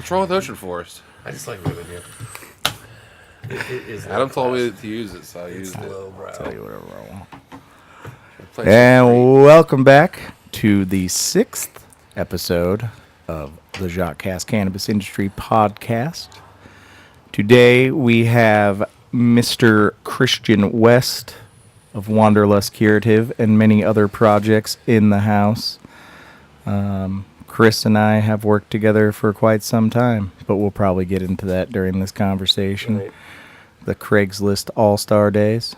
What's wrong with Ocean Forest? I just like ribbon here. It is Adam told me to use it, so I used it. low, bro. Tell you whatever I want. Play And welcome back to the 6th episode of the JacquesCast Cannabis Industry Podcast. Today we have Mr. Christian West of Wanderlust Curative and many other projects in the house. Chris and I have worked together for quite some time, but we'll probably get into that during this conversation. Right. The Craigslist All-Star Days.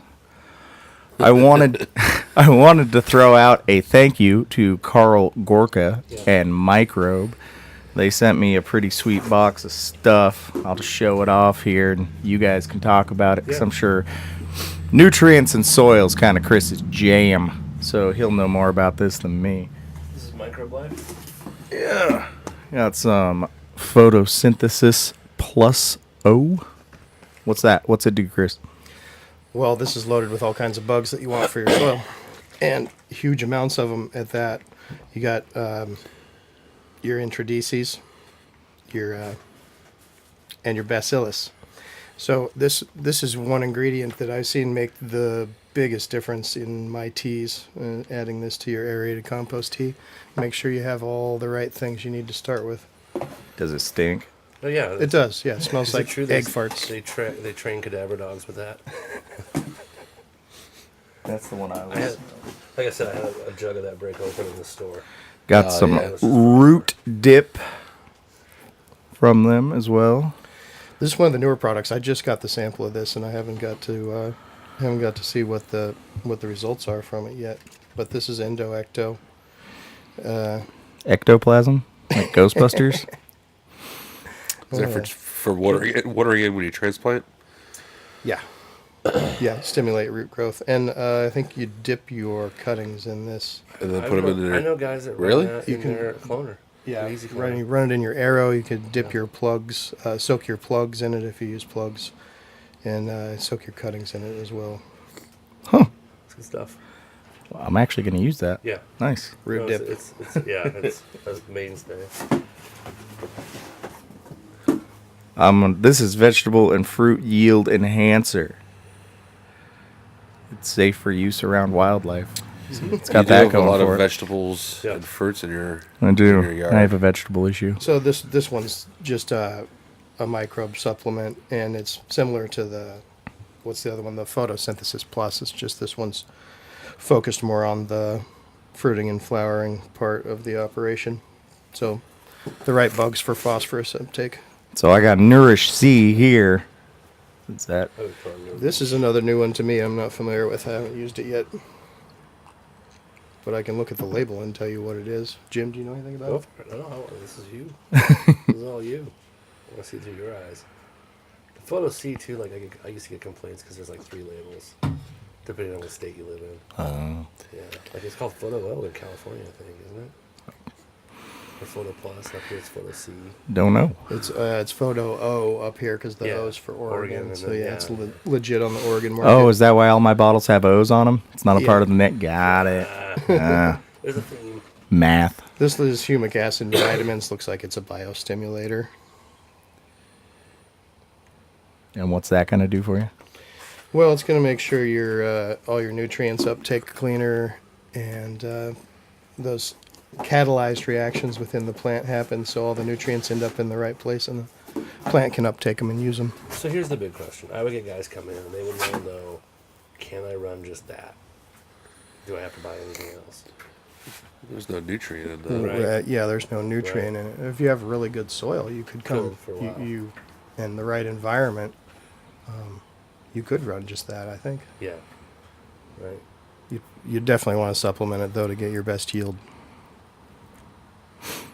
I wanted to throw out a thank you to Carl Gorka and Microbe. They sent me a pretty sweet box of stuff. I'll just show it off here, and you guys can talk about it, because I'm sure nutrients and soils kind of Chris's jam, so he'll know more about this than me. This is Microbe Life? Yeah. Got some photosynthesis plus O. What's that? What's it do, Chris? Well, this is loaded with all kinds of bugs that you want for your soil, and huge amounts of them at that. You got your introdecies, and your bacillus. So this is one ingredient that I've seen make the biggest difference in my teas. Adding this to your aerated compost tea, make sure you have all the right things you need to start with. Does it stink? Oh, yeah. It does. Yeah, it smells like egg farts. They train cadaver dogs with that. That's the one I Like I said, I had a jug of that break open in the store. Got some yeah. root dip from them as well. This is one of the newer products. I just got the sample of this, and I haven't got to see what the results are from it yet. But this is Endo-Ecto. Ectoplasm, like Ghostbusters. Is that for watering in when you transplant? Yeah. Yeah, stimulate root growth. And I think you dip your cuttings in this. And then put them in there. I know guys that Really? run that in their cloner. Yeah, Easy cloner. run it in your arrow. You could dip your plugs, soak your plugs in it if you use plugs, and soak your cuttings in it as well. Huh. It's good stuff. Well, I'm actually going to use that. Yeah. Nice. Root No, dip. It's a mainstay. This is vegetable and fruit yield enhancer. It's safe for use around wildlife. It's got You do that have going a lot for of it. vegetables Yeah. and fruits in your I in your do. yard. I have a vegetable issue. So this one's just a microbe supplement, and it's similar to what's the other one? The photosynthesis plus. It's just this one's focused more on the fruiting and flowering part of the operation. So the right bugs for phosphorus uptake. So I got Nourish C here. What's that? I would probably go- This is another new one to me. I'm not familiar with. I haven't used it yet. But I can look at the label and tell you what it is. Jim, do you know anything about Go it? for it. No, this is you. This is all you. I want to see through your eyes. The photo C too. Like I used to get complaints because there's like 3 labels, depending on what state you live in. Oh. Yeah, like it's called Photo O in California, I think, isn't it? Or Photo Plus. Up here it's Photo C. Don't know. It's photo O up here because the Yeah, O's for Oregon. Oregon, and So then, yeah, yeah. it's legit on the Oregon market. Oh, is that why all my bottles have O's on them? It's not a part Yeah. of the net. Got it. Ah, There's a theme. math. This is humic acid and vitamins. Looks like it's a biostimulator. And what's that going to do for you? Well, it's going to make sure your all your nutrients uptake cleaner, and those catalyzed reactions within the plant happen, so all the nutrients end up in the right place, and the plant can uptake them and use them. So here's the big question. I would get guys come in and they would want to know, can I run just that? Do I have to buy anything else? There's no nutrient in that. Right. Yeah, there's no nutrient in it. If you have really good soil, you could come Good for a while. you and the right environment. You could run just that, I think. Yeah. Right. You definitely want to supplement it though to get your best yield.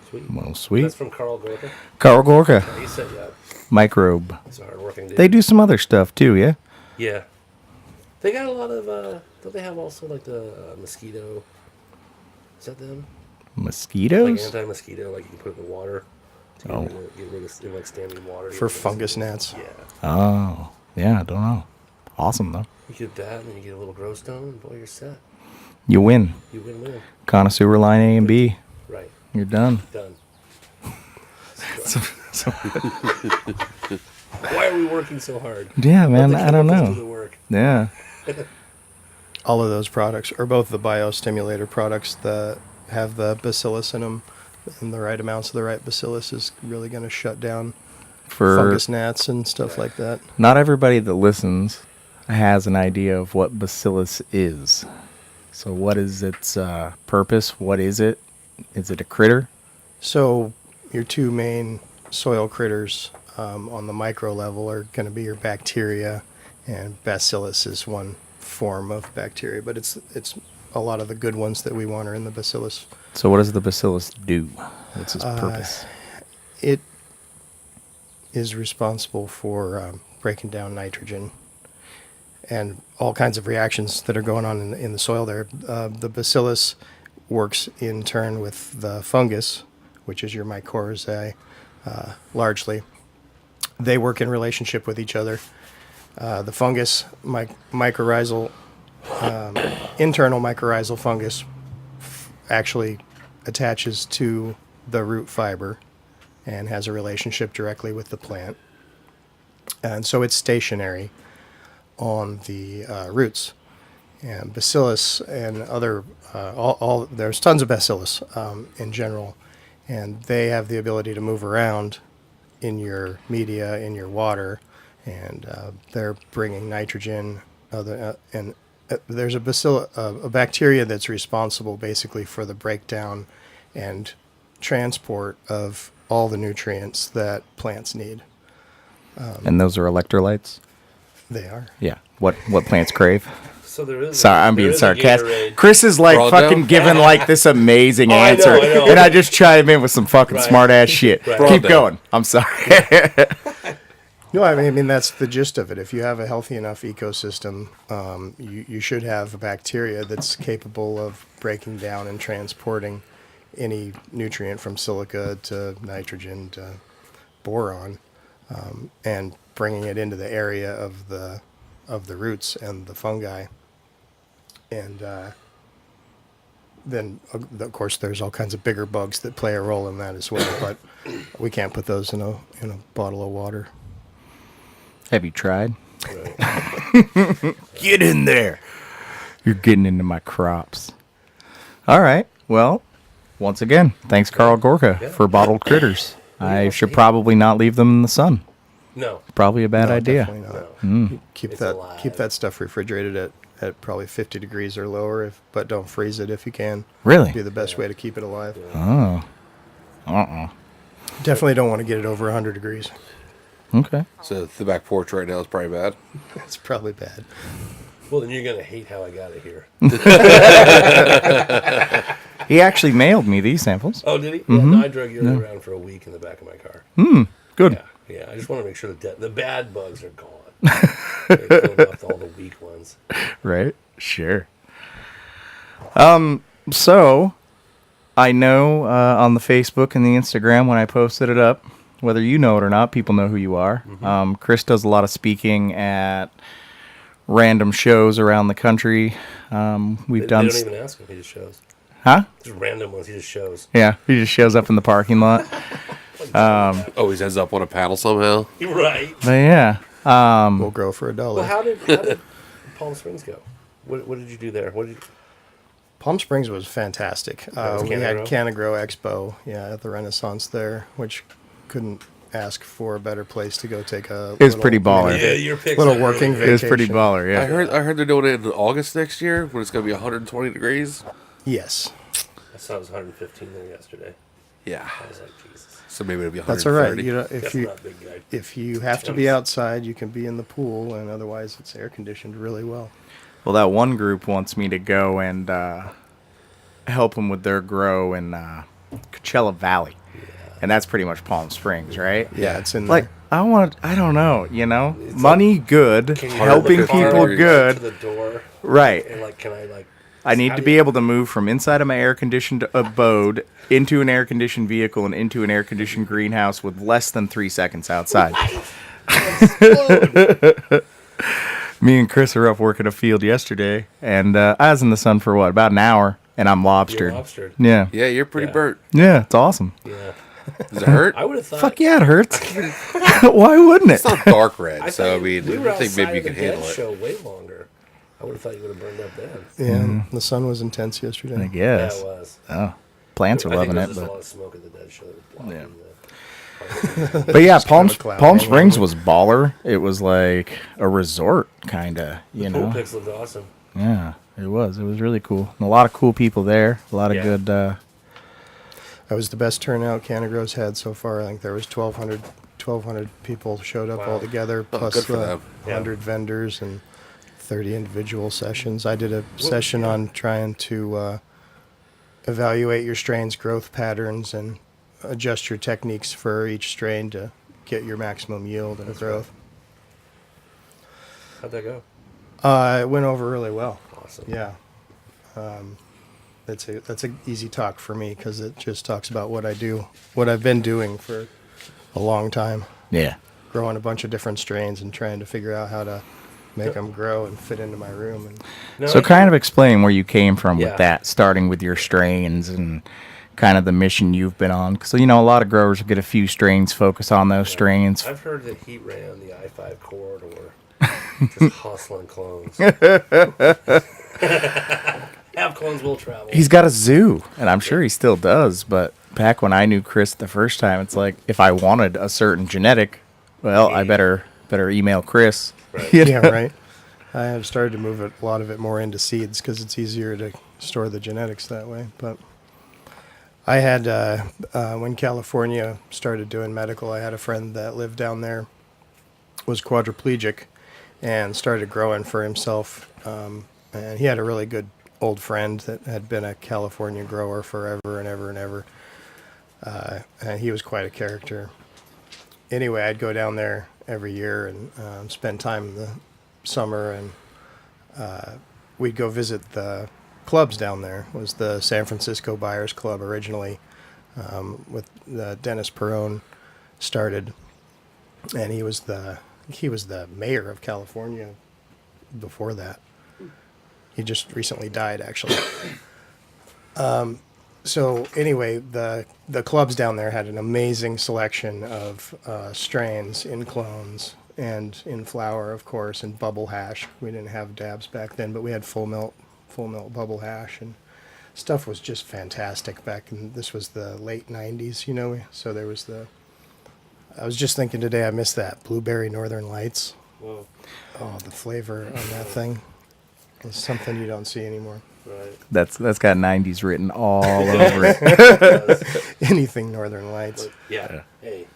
Sweet. Well, sweet. That's from Carl Gorka. Carl Gorka, He said, yeah, Microbe. he's a hardworking dude. They do some other stuff too, yeah? Yeah. They got a lot of, don't they have also like the mosquito? Is that them? Like Mosquitoes? anti-mosquito, like you can put it in the water to Oh. get rid of in like standing water. For get rid of fungus mosquitoes. gnats. Yeah. Oh, yeah, I don't know. Awesome, though. You get that, and then you get a little grow stone, and boy, you're set. You win. You win-win. Connoisseur line A and B. Right. You're done. Done. Why are we working so hard? Yeah, man, Let the I don't chemicals do the know. work. Yeah. All of those products, or both the biostimulator products that have the bacillus in them, and the right amounts of the right bacillus is really going to shut down For fungus gnats and stuff like that. not everybody that listens has an idea of what bacillus is. So what is its purpose? What is it? Is it a critter? So your two main soil critters on the micro level are going to be your bacteria, and bacillus is one form of bacteria, but it's a lot of the good ones that we want are in the bacillus. So what does the bacillus do? What's its purpose? It is responsible for breaking down nitrogen and all kinds of reactions that are going on in the soil there. The bacillus works in turn with the fungus, which is your mycorrhizae, largely. They work in relationship with each other. The fungus, mycorrhizal, internal mycorrhizal fungus actually attaches to the root fiber and has a relationship directly with the plant. And so it's stationary on the roots. And bacillus and other, there's tons of bacillus in general, and they have the ability to move around in your media, in your water, and they're bringing nitrogen. There's a bacteria that's responsible basically for the breakdown and transport of all the nutrients that plants need. And those are electrolytes? They are. Yeah. What plants crave? So there is. Sorry, I'm there being is a sarcastic. Gatorade. Chris is like Bro, fucking no. giving like this amazing Oh, I know, answer, I know. and I just chime in with some fucking Right. smart ass shit. Right. Keep Bro, going. I'm sorry. No, I mean that's the gist of it. If you have a healthy enough ecosystem, you should have a bacteria that's capable of breaking down and transporting any nutrient from silica to nitrogen to boron, and bringing it into the area of the roots and the fungi. And then, of course, there's all kinds of bigger bugs that play a role in that as well. But we can't put those in a bottle of water. Have you tried? Right. Get in there. You're getting into my crops. All right. Well, once again, thanks, Carl Gorka, Yeah. for bottled critters. I should probably not leave them in the sun. No. Probably a bad No, idea. definitely not. No. Keep It's that alive. stuff refrigerated at probably 50 degrees or lower, but don't freeze it if you can. Really? Be the best way to keep it alive. Oh. Uh-uh. Definitely don't want to get it over 100 degrees. Okay. So the back porch right now is probably bad. It's probably bad. Well, then you're gonna hate how I got it here. He actually mailed me these samples. Oh, did he? Yeah, no, I drug yours around for a week in the back of my car. Good. Yeah, yeah. I just want to make sure the bad bugs are gone. They killed off all the weak ones. Right? Sure. So I know on the Facebook and the Instagram when I posted it up, whether you know it or not, people know who you are. Chris does a lot of speaking at random shows around the country. We've They done, don't even ask him. He just shows. huh? Just random ones. He just shows. Yeah, he just shows up in the parking lot. Always ends up on a panel somehow. You're right. But yeah, We'll grow for $1. Well, how did Palm Springs go? What did you do there? What did you, Palm Springs was fantastic. was We had Canagrow? Canagrow Expo, at the Renaissance there, which couldn't ask for a better place to go take a. It was pretty baller. Yeah, your picks Little are working really it was pretty vacation. baller. I Yeah. heard they're doing it in August next year when it's going to be 120 degrees. Yes, good. I saw it was 115 there yesterday. Yeah. I was like, Jesus. So maybe it'll be 130. that's all right. You know, That's not big guy. if you have to be outside, you can be in the pool, and otherwise it's air conditioned really well. Well, that one group wants me to go and help them with their grow in Coachella Valley, and that's pretty much Palm Springs, right? Yeah, it's in Like there. I don't know, money good, Can you helping hold the car people to good, the door right? and like, can I like? I need how to do be you- able to move from inside of my air-conditioned abode into an air-conditioned vehicle and into an air-conditioned greenhouse with less than 3 seconds outside. Me and Chris are up working a field yesterday, and I was in the sun for about an hour, and I'm You're lobstered. lobstered. Yeah, Yeah, you're pretty Yeah. burnt. yeah, it's awesome. Yeah. Does it hurt? I would have thought. Fuck yeah, it hurts. Why wouldn't it? It's not dark red, I so I thought mean, we were I think outside maybe you of the can handle dead it. show way longer. I would have thought you would have burned up then. Yeah, the sun was intense yesterday. I guess. Yeah, it was. Oh, plants are I think loving there it, was just a lot but of smoke at the dead show that was blocking Yeah. the. but yeah, Just kind of a cloud Palm hanging Springs over. was baller. It was like a resort, kind of. You Pool know. pics looked awesome. Yeah, it was. It was really cool. And a lot of cool people there. A lot of Yeah. good. That was the best turnout Canada Grow's had so far. I think there was 1,200 people showed up Wow. all together, Oh, plus good for them. 100 vendors and 30 individual sessions. I did a session on trying to evaluate your strain's growth patterns and adjust your techniques for each strain to get your maximum yield and growth. How'd that go? It went over really well. Awesome. Yeah. That's a easy talk for me because it just talks about what I do, what I've been doing for a long time, Yeah. growing a bunch of different strains and trying to figure out how to make them grow and fit into my room. And No, So I kind of explain where you came from Yeah. with that, starting with your strains and kind of the mission you've been on. So, you know, a lot of growers will get a few strains, focus on those strains. I've heard that he ran the I-5 corridor, just hustling clones. Have clones will travel. He's got a zoo, and I'm sure he still does. But back when I knew Chris the first time, it's like if I wanted a certain genetic, well, I better email Chris. Right. You yeah, know? right. I have started to move a lot of it more into seeds because it's easier to store the genetics that way. But I had, when California started doing medical, I had a friend that lived down there, was quadriplegic, and started growing for himself. And he had a really good old friend that had been a California grower forever and ever and ever. And he was quite a character. Anyway, I'd go down there every year and spend time in the summer, and we'd go visit the clubs down there. It was the San Francisco Buyers Club originally, with Dennis Perone started, and he was the mayor of California before that. He just recently died, actually. So anyway, the clubs down there had an amazing selection of strains in clones and in flower, of course, and bubble hash. We didn't have dabs back then, but we had full milk bubble hash, and stuff was just fantastic back in, this was the late 90s, you know, so there was I was just thinking today, I missed that blueberry Northern Lights. Whoa. Oh, the flavor on that thing is something you don't see anymore. Right. That's got 90s written all over it. Anything Northern Lights. But, yeah. Hey.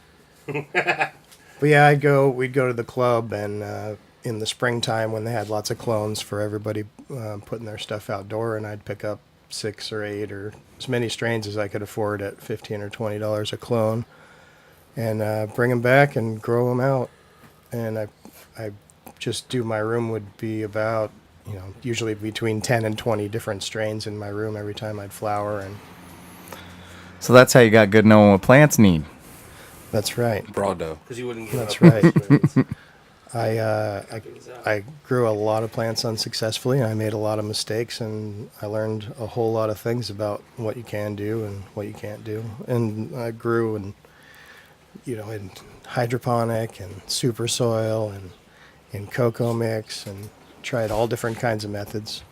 But yeah, we'd go to the club, and in the springtime when they had lots of clones for everybody putting their stuff outdoor, and I'd pick up 6 or 8 or as many strains as I could afford at $15 or $20 a clone, and bring them back and grow them out. And I just do, my room would be about, you know, usually between 10 and 20 different strains in my room every time I'd flower, and So that's how you got good knowing what plants need. that's right. Brondo. Because you wouldn't give That's up. right. I grew a lot of plants unsuccessfully, and I made a lot of mistakes, and I learned a whole lot of things about what you can do and what you can't do. And I grew in hydroponic and super soil and in cocoa mix, and tried all different kinds of methods.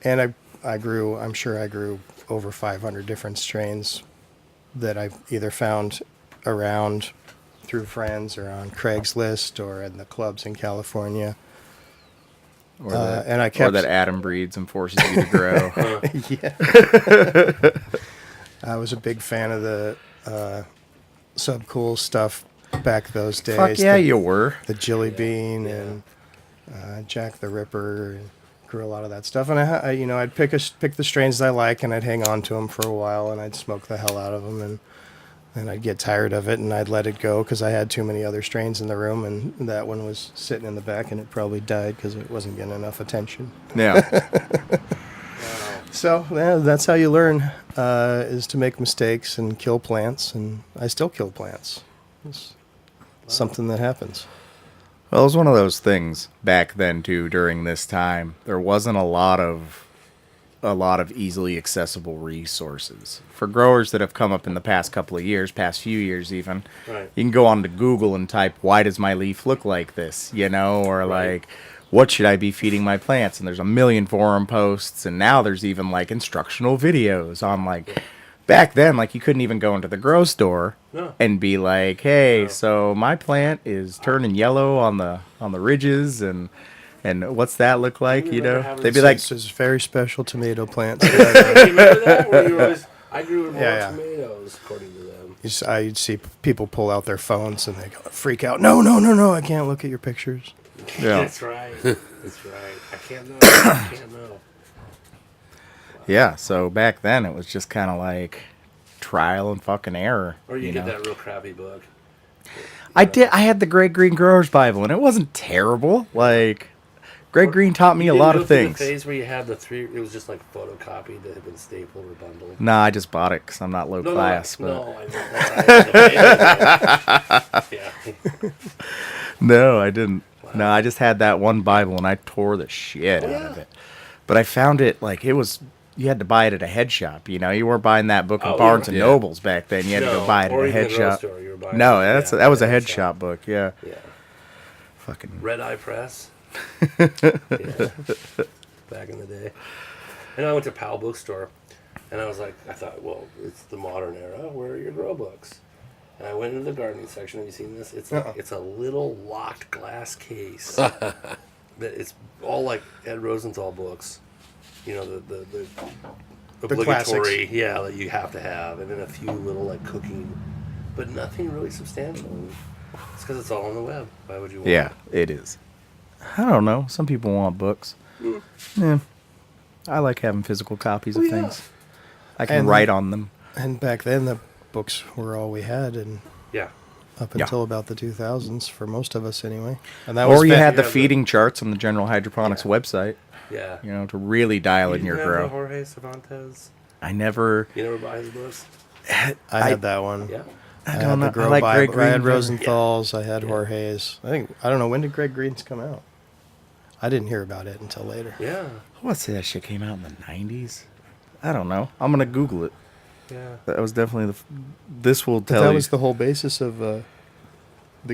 And I'm sure I grew over 500 different strains that I've either found around through friends or on Craigslist or in the clubs in California. Or that, And I or kept that Adam breeds and forces you to grow. yeah. I was a big fan of the Subcool stuff back those days. Fuck yeah, the, you were. the Jilly Bean and Jack the Ripper, and grew a lot of that stuff. And I'd pick the strains I like, and I'd hang on to them for a while, and I'd smoke the hell out of them, and I'd get tired of it, and I'd let it go because I had too many other strains in the room, and that one was sitting in the back, and it probably died because it wasn't getting enough attention. Yeah. So yeah, that's how you learn, is to make mistakes and kill plants, and I still kill plants. It's something that happens. Well, it was one of those things back then, too, during this time. There wasn't a lot of a lot of easily accessible resources for growers that have come up in the past couple of years, past few years even. Right. You can go on to Google and type, "Why does my leaf look like this?" Or like, "What should I be feeding my plants?" And there's a million forum posts, and now there's even like instructional videos on like. Back then, like, you couldn't even go into the grow store and be like, "Hey, so my plant is turning yellow on the ridges, and what's that look like?" They'd be like, This is very special tomato plants. You remember that? Where you were always, I grew more tomatoes, according to them. I'd see people pull out their phones and they go freak out. No, I can't look at your pictures. Yeah. That's right. That's right. I can't know. I can't know. Yeah, so back then it was just kind of like trial and fucking error. Or you get that real crappy book. I had the Greg Green Growers Bible, and it wasn't terrible. Like, Greg Green taught me a lot of things. The phase where you had the three, it was just like photocopied that had been stapled or bundled. Nah, I just bought it because I'm not low class. No, but yeah. No, I didn't. Wow. No, I just had that one Bible, and I tore the shit out of it. But I found it, like, it was... You had to buy it at a head shop, You weren't buying that book in Barnes and Nobles back then. You had to go buy it at a head shop. No, that was a head shop book, yeah. Yeah. Fucking Red Eye Press. Yeah. Back in the day. And I went to Powell Bookstore, and I thought, well, it's the modern era. Where are your grow books? And I went into the gardening section. Have you seen this? It's it's a little locked glass case. It's all like Ed Rosenthal books. The obligatory, classics. that you have to have, and then a few little like cooking, but nothing really substantial. It's because it's all on the web. Why would you want it? It is. I don't know. Some people want books. Yeah. I like having physical copies of things. I can write on them. And back then, the books were all we had, and up until about the 2000s, for most of us anyway. And that or you had the feeding charts on the General Hydroponics website. Yeah. To really dial in your grow. Jorge Cervantes? I never... You never buy his books? I had that one. Yeah. I don't know. I like Greg Green. I had Rosenthal's. I had Jorge's. I don't know, when did Greg Green's come out? I didn't hear about it until later. Yeah. I want to say that shit came out in the 90s. I don't know. I'm going to Google it. Yeah. That was definitely this will tell you. That was the whole basis of the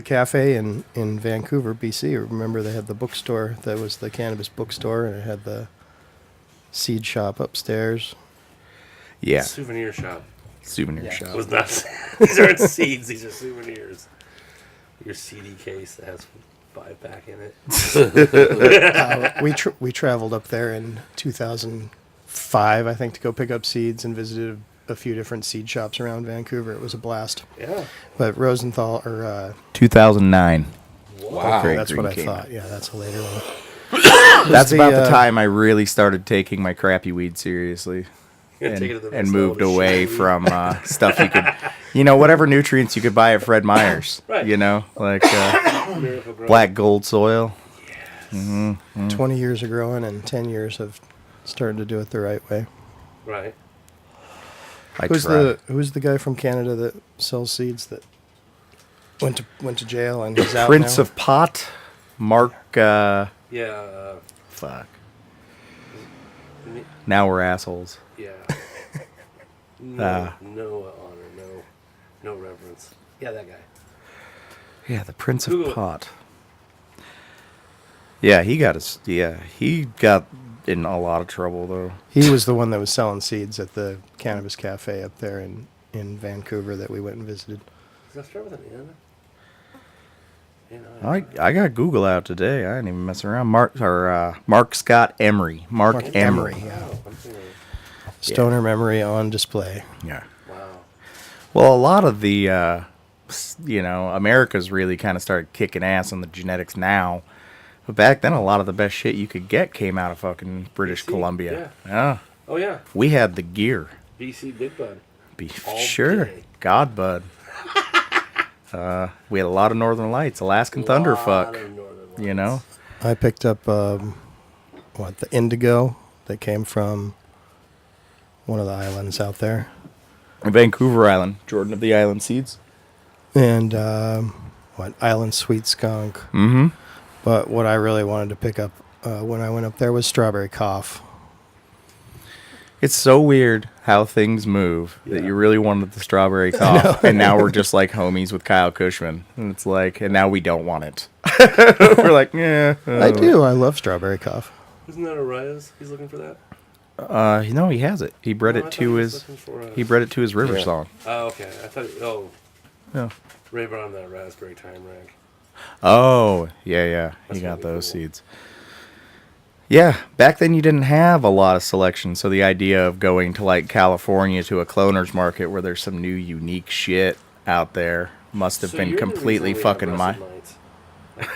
cafe in Vancouver, BC. Remember, they had the bookstore that was the cannabis bookstore, and it had the seed shop upstairs. Yeah. Souvenir shop. Shop. It was not. These aren't seeds. These are souvenirs. Your CD case that has 5-pack in it. We traveled up there in 2005, I think, to go pick up seeds and visited a few different seed shops around Vancouver. It was a blast. Yeah. But Rosenthal 2009. Wow. That's what I thought. Yeah, that's a later one. That's about the time I really started taking my crappy weed seriously. And moved away from stuff you could, whatever nutrients you could buy at Fred Meyer's. Right. Like black gold soil. Yes. 20 years of growing and 10 years of starting to do it the right way. Right. Who's the guy from Canada that sells seeds that went to jail and he's out Prince now? of Pot, Mark. Yeah. Fuck. Now we're assholes. Yeah. No honor, no reverence. Yeah, that guy. Yeah, the Prince of Google Pot. Yeah, he got in a lot of trouble though. He was the one that was selling seeds at the Cannabis Cafe up there in Vancouver that we went and visited. Does that start with an N? I got Google out today. I didn't even mess around. Mark Scott Emery. Mark Emery. Yeah. Stoner memory on display. Yeah. Wow. Well, a lot of the, America's really kind of started kicking ass on the genetics now. But back then, a lot of the best shit you could get came out of fucking British Columbia. Yeah. Oh, yeah. We had the gear. BC Big Bud. Sure. Day. God Bud. We had a lot of Northern Lights, Alaskan Thunderfuck. I picked up, the indigo that came from one of the islands out there. Vancouver Island. Jordan of the Island Seeds. And, Island Sweet Skunk. Mm-hmm. But what I really wanted to pick up when I went up there was Strawberry Cough. It's so weird how things move that you really wanted the strawberry cough, and now we're just like homies with Kyle Cushman. And it's like, and now we don't want it. We're like, yeah. I do. I love strawberry cough. Isn't that Arias? He's looking for that? No, he has it. He bred Oh, I it thought to he was his. looking for, He bred it to his river song. Oh, okay. I thought. Oh, Yeah. Ray brought him that raspberry time rag. Oh, yeah. That's He got really those cool. seeds. Yeah, back then you didn't have a lot of selection, so the idea of going to like California to a cloner's market where there's some new unique shit out there must have So been you're the completely reason we have fucking russet my. mites. Like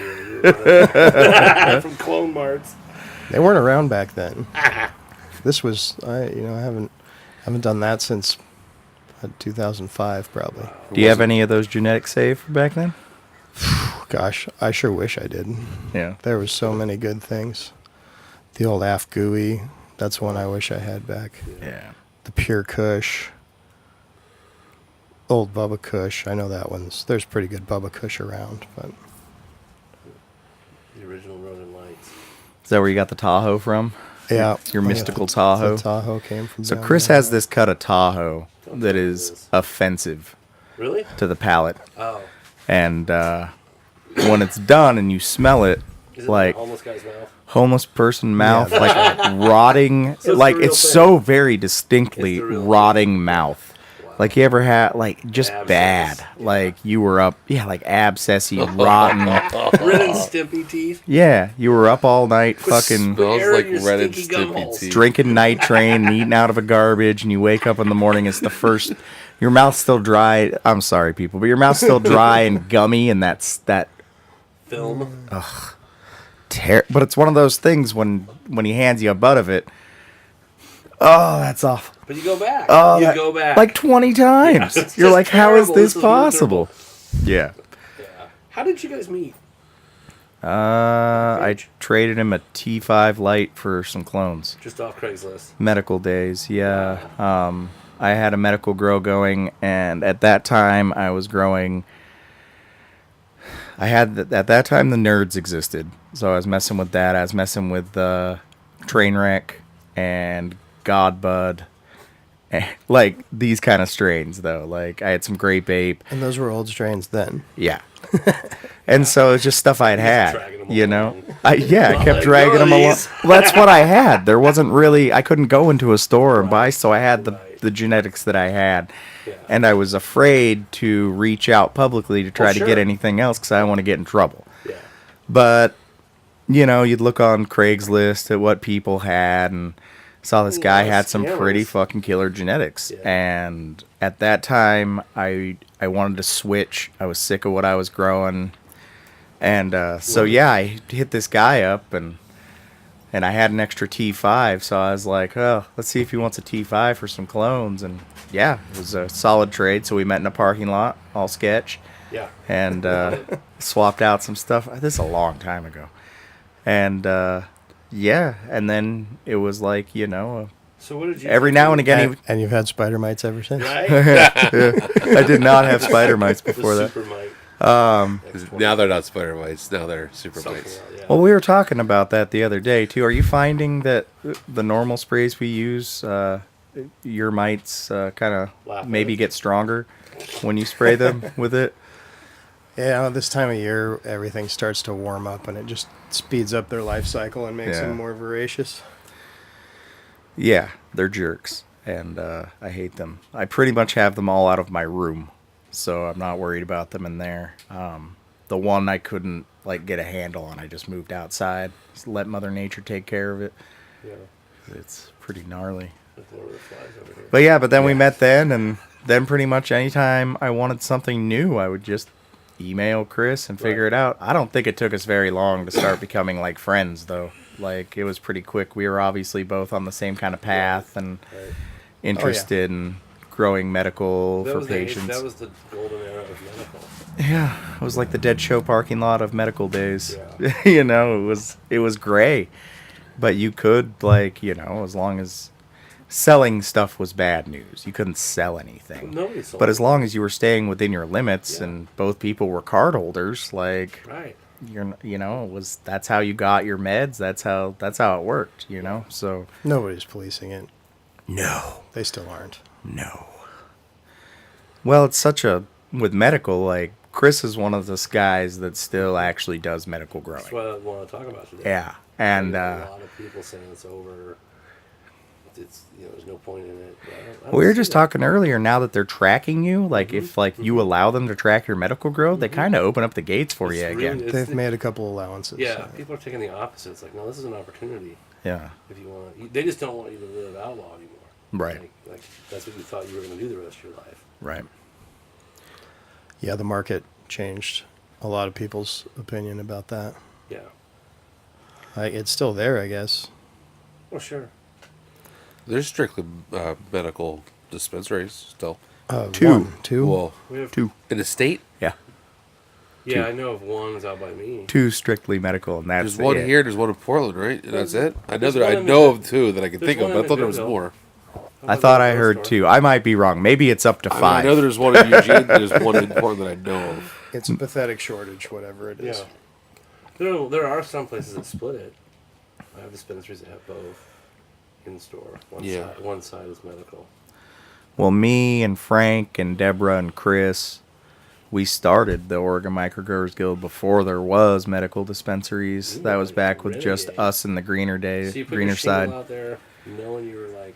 you're from Clone Marts. They weren't around back then. This was I haven't done that since 2005 probably. Do you have any of those genetics saved for back then? Gosh, I sure wish I did. Yeah. There was so many good things. The old Afgooey, that's one I wish I had back. Yeah. The Pure Kush. Old Bubba Kush, I know that one's. There's pretty good Bubba Kush around, but The original Northern Lights. Is that where you got the Tahoe from? yeah, Your I got mystical the Tahoe? Tahoe came from. So down Chris there. has this cut of Tahoe Don't that tell me is this. offensive Really? to the palate. Oh. And when it's done and you smell it, Is it like the homeless guy's mouth? homeless person mouth, Yeah. like rotting, So it's like the real it's thing. so very distinctly It's the real rotting mouth. Wow. Like you ever had, like just Abscess. bad, Yeah. like you were up, like abscessy, rotten. Ren and Stimpy teeth. Yeah, you were up all night, fucking Smells air in like your Ren and stinky gum Stimpy holes. teeth. drinking night train and eating out of a garbage, and you wake up in the morning. It's the first. Your mouth's still dry. I'm sorry, people, but your mouth's still dry and gummy, and that's that. Film. But it's one of those things when he hands you a butt of it. Oh, that's awful. But you go back. Oh, you that- go back. like 20 times. Yeah, it's You're just like, how is terrible. this This is really possible? Yeah. Yeah. How did you guys meet? I traded him a T5 Lite for some clones. Just off Craigslist. Medical days, yeah. I had a medical grow going, and at that time I was growing. At that time the nerds existed, so I was messing with that. I was messing with Trainwreck and Godbud, and, like these kind of strains though. Like I had some Grape Ape, And those were old strains then. yeah. And so it's just stuff I'd dragging had, them you know. along. I kept Like, dragging "One of them along. these." Well, that's what I had. There wasn't really. I couldn't go into a store and buy, so I had Right. the genetics that I had, Yeah. and I was afraid to reach out publicly to try Well, to sure. get anything else because I didn't want to get in trouble. Yeah. But you know, you'd look on Craigslist at what people had and saw this guy had some pretty Scammers. fucking killer genetics. Yeah. And at that time, I wanted to switch. I was sick of what I was growing. And so yeah, I hit this guy up and I had an extra T5, so I was like, oh, let's see if he wants a T5 for some clones. And yeah, it was a solid trade. So we met in a parking lot, all sketch, Yeah. and swapped out some stuff. This is a long time ago. And yeah, and then it was like, you know, So what did you every do? now and again, And you've had spider mites ever since. Right? I did not have spider mites The before that. super mite. 'Cause now they're not spider mites. Now they're super Something mites. like- yeah. Well, we were talking about that the other day too. Are you finding that the normal sprays we use, your mites kind of Laugh at maybe it. get stronger when you spray them with it? Yeah, this time of year, everything starts to warm up, and it just speeds up their life cycle and makes Yeah. them more voracious. Yeah, they're jerks, and I hate them. I pretty much have them all out of my room, so I'm not worried about them in there. The one I couldn't like get a handle on, I just moved outside, just let Mother Nature take care of it. Yeah. It's pretty gnarly. Like Lord of the Flies over here. But yeah, but then we met then, and then pretty much anytime I wanted something new, I would just email Chris and figure it out. I don't think it took us very long to start becoming like friends, though. Like it was pretty quick. We were obviously both on the same kind of path and Right. interested in growing medical That for was the age- patients. that was the golden era of medical. Yeah, it was like the Dead Show parking lot of medical days. Yeah. You know, it was gray, but you could like, you know, as long as selling stuff was bad news, you couldn't sell anything. Nobody sold But as it. long as you were staying within your limits Yeah. and both people were card holders, like Right. you know, that's how you got your meds. That's how it worked, you know. So Nobody's policing it. No. They still aren't. No. Well, it's such a with medical. Like Chris is one of those guys that still actually does medical growing. That's what I want to talk about today. Yeah, and a lot of people saying it's over. It's there's no point in it. I don't we were see just that. talking earlier. Now that they're tracking you, like if like you allow them to track your medical growth, they kind of open up the gates for It's you really- again. it's They've the- made a couple allowances. Yeah, people are taking the opposite. It's like, no, this is an opportunity. Yeah, If you want, they just don't want you to live outlaw anymore. right, Like that's what you thought you were going to do the rest of your life. right. Yeah, the market changed a lot of people's opinion about that. Yeah. It's still there, I guess. Well, sure. There's strictly medical dispensaries still. Two. Two. Well, We have, Two. in the state, Yeah, yeah, I know of one that's out by me. two strictly medical, and that's there's one it. here, there's one in Portland, right? And that's it. I know There's one I in know the- of two that I can there's think of. one But I in thought there was Greenville. more. I thought I heard two. I might be wrong. Maybe it's up to I mean, I five. know there's one in Eugene. There's one in Portland that I know of. It's a pathetic shortage, whatever it is. Yeah. There are some places that split it. I have dispensaries that have both in store. One side is medical. Well, me and Frank and Deborah and Chris, we started the Oregon Microgrowers Guild before there was medical dispensaries. Ooh, That was back with just renegade. us in the greener days, So you put greener your shingle side. out there, knowing you were like,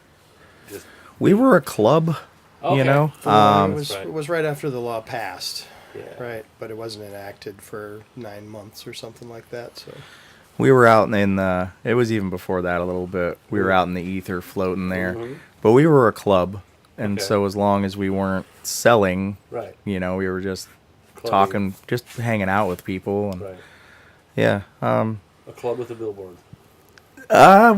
just We were a club, okay. you know. Right. It was right after the law passed, Yeah. right? But it wasn't enacted for 9 months or something like that. So We were out in the. It was even before that a little bit. We were out in the ether, floating there, Mhm. but we were a club, and Okay. so as long as we weren't selling, Right. you know, we were just Clubbing. talking, just hanging out with people, and Right. yeah. A club with a billboard.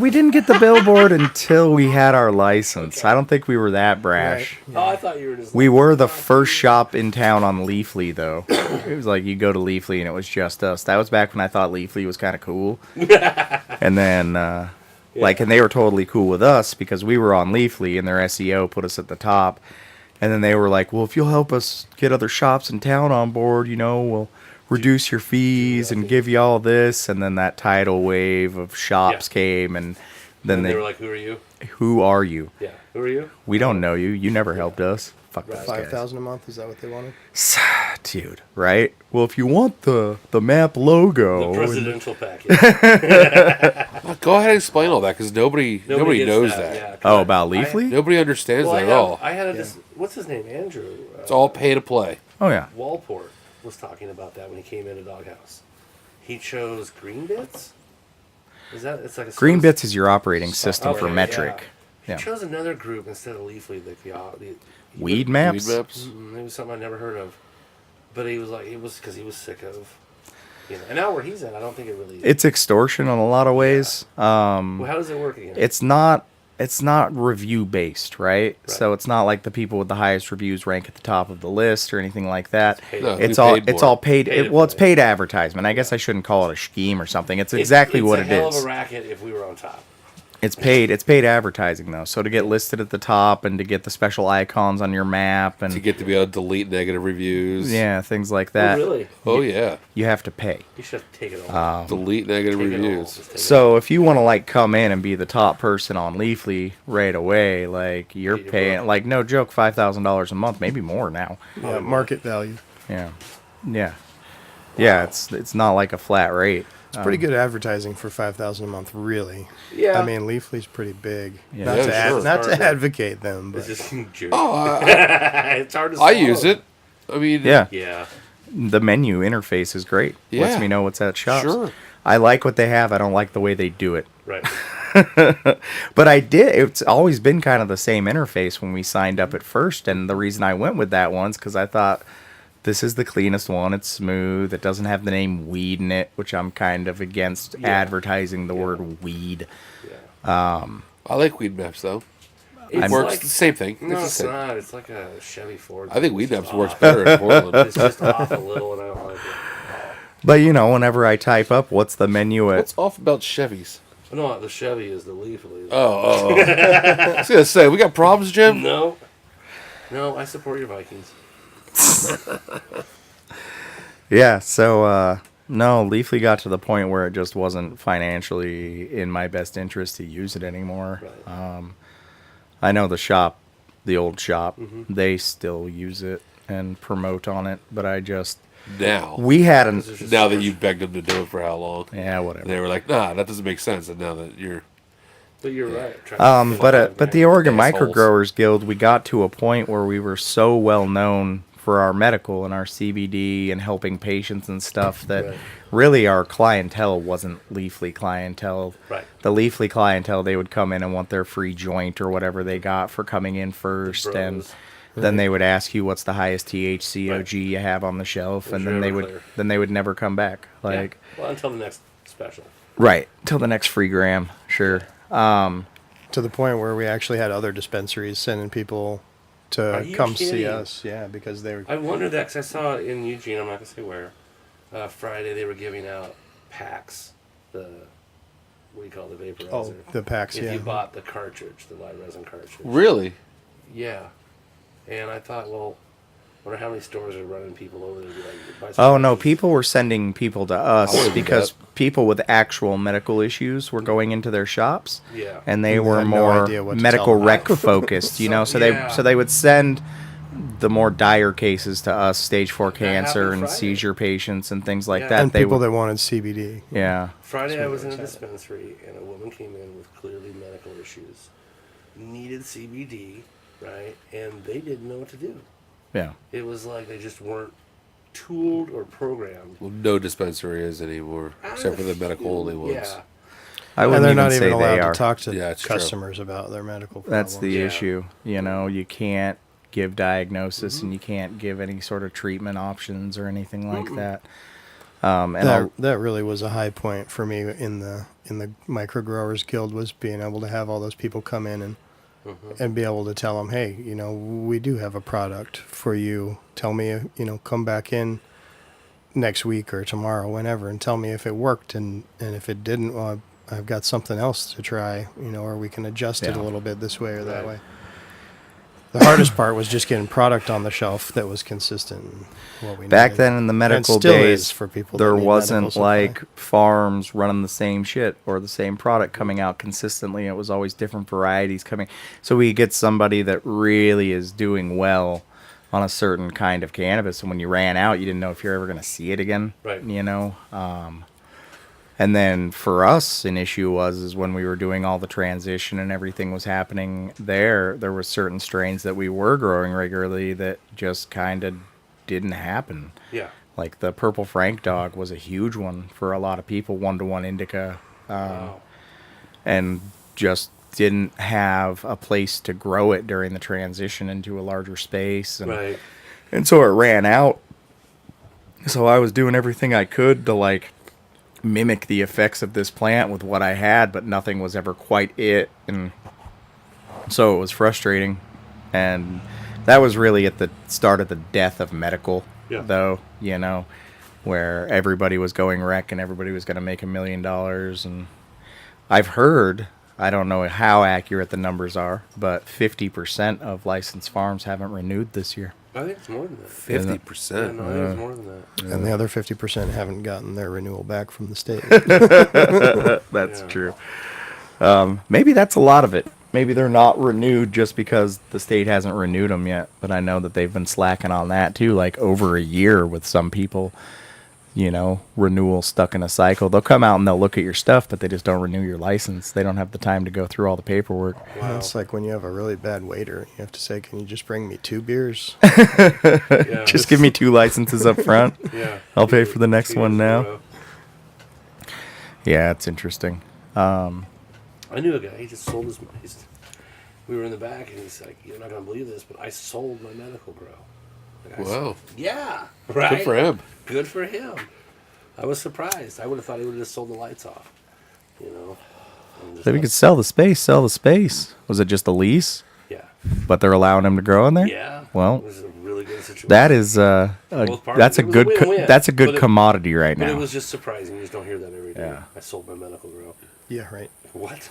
We didn't get the billboard until we had our license. I don't think we were that brash. Right. Oh, I thought you were just. We like, were the "Fuck first you." shop in town on Leafly, though. It was like you go to Leafly and it was just us. That was back when I thought Leafly was kind of cool. And then, and they were totally cool with us because we were on Leafly and their SEO put us at the top. And then they were like, well, if you'll help us get other shops in town on board, we'll reduce your fees and give you all this. And then that tidal wave of shops Yeah. came, and then And they were like, "Who are you?" who are you? Yeah. Who are you? We don't know you. You never helped us. Fuck Right. those guys. 5,000 a month, is that what they wanted? Dude, right? Well, if you want the map logo, The presidential package. Well, go ahead and explain all that because nobody gets knows that. Yeah, 'cause oh, I- about Leafly? Nobody understands Well, that at all. I had what's his name? Andrew. It's all pay to play. Oh yeah. Walport was talking about that when he came into Doghouse. He chose Green Bits. Is that it's like a Green Bits is your operating system for Okay, metric. He Yeah. chose another group instead of Leafly. Weed maps. Weed maps. It was something I never heard of, but he was like, it was because he was sick of, And now where he's at, I don't think it really. It's extortion in a lot of ways. Well, how does it work again? It's not review based, right? So it's not like the people with the highest reviews rank at the top of the list or anything like that. paid. No, It's we all paid it's more. all paid. Paid Well, it's for it. paid advertisement. I guess I shouldn't call it a scheme or something. It's exactly what it's it a hell is. of a racket if we were on top. It's paid advertising though. So to get listed at the top and to get the special icons on your map To and get to be able to delete negative reviews. yeah, things like that. Oh, really? Oh yeah. You have to pay. You should take it all. Delete negative Take it all. reviews. Just take it So if you want to like come in and be the top person on Leafly right away, like you're Get your paying book. like no joke $5,000 a month, maybe more now. Yeah, market value. Yeah, yeah, yeah. It's not like a flat rate. It's pretty good advertising for 5,000 a month, really. Yeah. I mean, Leafly's pretty big. Yeah. Not, Yeah, to, sure. not to Hard to- advocate them, but It's just jerk. Oh, It's hard to I swallow. use it. I mean, Yeah, Yeah. the menu interface is great. Lets Yeah. me know what's at shops. Sure. I like what they have. I don't like the way they do it. Right. But it's always been kind of the same interface when we signed up at first, and the reason I went with that one's because I thought this is the cleanest one. It's smooth. It doesn't have the name weed in it, which I'm kind of against Yeah. advertising the word weed. Yeah. I like weed maps though. It's Works like- the same thing. No, the it's same. not. It's like a Chevy Ford. I think weed It's just maps works off. better in Portland. It's just off a little, and I don't like it. But whenever I type up what's the menu at What's off about Chevys? No, the Chevy is the Leafly. Oh. I was gonna say we got problems, Jim. No. No, I support your Vikings. yeah, so no, Leafly got to the point where it just wasn't financially in my best interest to use it anymore. Right. I know the shop, the old shop, Mm-hmm. they still use it and promote on it, but Now, we had an, This is now that just- you begged them to do it for how long? yeah, whatever. They were like, nah, that doesn't make sense. And now that you're, But you're right. Trying to But the Oregon Assholes. Microgrowers Guild, we got to a point where we were so well known for our medical and our CBD and helping patients and stuff that Right. really our clientele wasn't Leafly clientele. Right. The Leafly clientele, they would come in and want their free joint or whatever they got for coming in first, and bros. then they would ask you what's the highest THCOG Right. you have on the shelf, and Which then are they never would clear. then they would never come back. Like Well, until the next special. right till the next free gram, sure. To the point where we actually had other dispensaries sending people Are to you come see kidding? us. Yeah, because they were. I wondered that because I saw in Eugene, I'm not going to say where, Friday they were giving out packs, what do you call it, the vaporizer? Oh, the packs, If yeah. you bought the cartridge, the live resin cartridge. really? Yeah. And I thought, well, wonder how many stores are running people over there to be like, buy some Oh no, cartridges. people were sending people to us wouldn't do because that. people with actual medical issues were going into their shops, Yeah. and they And they were had no more idea what to medical tell them. rec focused, you know. So Yeah. they would send the more dire cases to us, stage 4 That cancer happened and Friday. seizure patients and things like Yeah. that. And They people would, that wanted CBD. yeah, Friday I was in a That's what dispensary and a woman came in with clearly medical issues, needed CBD, right? And they didn't know what to do. yeah. It was like they just weren't tooled or programmed. Well, no dispensary is anymore, except for the medical only ones. Yeah. I And wouldn't they're even not say even allowed they to are. talk to Yeah, it's true. customers about their medical problems. That's the Yeah. issue. You know, you can't give diagnosis and you can't give any sort of treatment options or anything like that. And that really was a high point for me in the Micro Growers Guild, was being able to have all those people come in and be able to tell them, hey, you know, we do have a product for you. Tell me, you know, come back in next week or tomorrow, whenever, and tell me if it worked, and if it didn't, well, I've got something else to try, you know, or we can adjust it Yeah. a little bit this way or that Right. way. The hardest part was just getting product on the shelf that was consistent. In what we back needed. then in the And medical still days, is for people that there need medical wasn't supply. like farms running the same shit or the same product coming out consistently. It was always different varieties coming. So we get somebody that really is doing well on a certain kind of cannabis, and when you ran out, you didn't know if you're ever going to see it again. Right. You know. And then for us, an issue is when we were doing all the transition and everything was happening there were certain strains that we were growing regularly that just kind of didn't happen. Yeah. Like the Purple Frank Dog was a huge one for a lot of people, 1-to-1 indica, Wow. and just didn't have a place to grow it during the transition into a larger space. And, Right. and so it ran out. So I was doing everything I could to like mimic the effects of this plant with what I had, but nothing was ever quite it. And so it was frustrating. And that was really at the start of the death of medical, Yeah. though, you know, where everybody was going rec and everybody was going to make $1 million. And I've heard, I don't know how accurate the numbers are, but 50% of licensed farms haven't renewed this year. I think it's more than that. 50%. No, I think it's more than that. And the other 50% haven't gotten their renewal back from the state. That's Yeah. true. Maybe that's a lot of it. Maybe they're not renewed just because the state hasn't renewed them yet. But I know that they've been slacking on that too, like over a year with some people. You know, renewal stuck in a cycle. They'll come out and they'll look at your stuff, but they just don't renew your license. They don't have the time to go through all the paperwork. Wow. It's like when you have a really bad waiter, you have to say, can you just bring me 2 beers? Yeah. Just give me 2 licenses up front. Yeah. I'll pay for the next Two one years in a now. row. Yeah, it's interesting. I knew a guy. He just sold his. We were in the back, and he's like, "You're not gonna believe this, but I sold my medical grow." Like, Wow. Yeah. Right. Good for him. Good for him. I was surprised. I would have thought he would have just sold the lights off. You know. And just So we let- could sell the space. Was it just a lease? Yeah. But they're allowing him to grow in there? Yeah. Well, it was a really good situation. that is Both parties. that's a It was good win-win, that's a good but it- commodity right But it now. was just surprising. You just don't hear that every day. Yeah. I sold my medical grow. Yeah, right. What?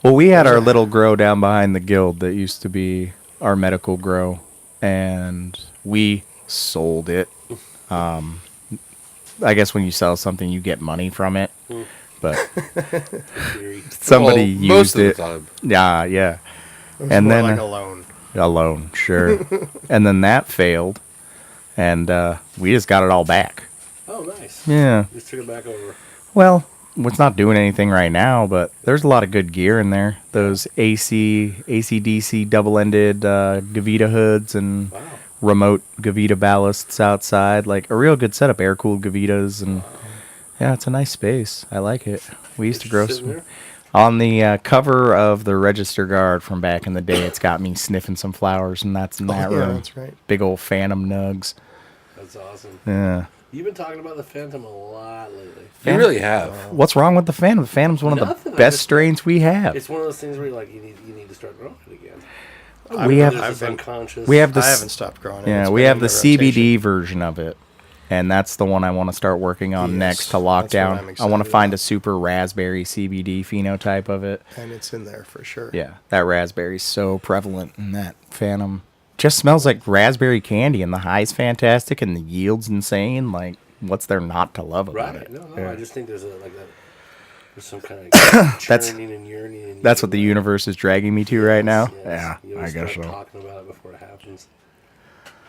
Well, we had our little grow down behind the guild that used to be our medical grow, and we sold it. I guess when you sell something, you get money from it, but Theory. somebody Well, most used of it. the time. Yeah. It was And more then, like alone. Alone, sure. And then that failed, and we just got it all back. Oh, nice. Yeah. Just took it back over. Well, it's not doing anything right now, but there's a lot of good gear in there. Those AC/DC double-ended Gavita hoods and Wow. remote Gavita ballasts outside. Like a real good setup, air-cooled Gavitas, and yeah, it's a nice space. I like it. We used to grow Sitting some. there? On the cover of the Register Guard from back in the day, it's got me sniffing some flowers, and that's in that Yeah, room. that's right. Big old Phantom nugs. That's awesome. Yeah. You've been talking about the Phantom a lot lately. You really have. What's wrong with the Phantom? The Phantom's one of Nothing, the I best just- strains we have. It's one of those things where you're like, you need to start growing it again. We have There's I've this been- unconscious. we have the I s- haven't stopped growing it. Yeah, It's we been have in the rotation. CBD version of it, and that's the one I want to start working on Yes, next to that's what I'm lockdown. I want excited to find a about. super raspberry CBD phenotype of it. And it's in there for sure. Yeah, that raspberry's so prevalent in that Phantom. Just smells like raspberry candy, and the high's fantastic, and the yield's insane. Like, what's there not to love about Right. it? No, Yeah. I just think there's some kind of That's- churning and yearning. And That's what the yearning. universe is dragging me to right now. Yes. Yeah, You I always guess start so. talking about it before it happens.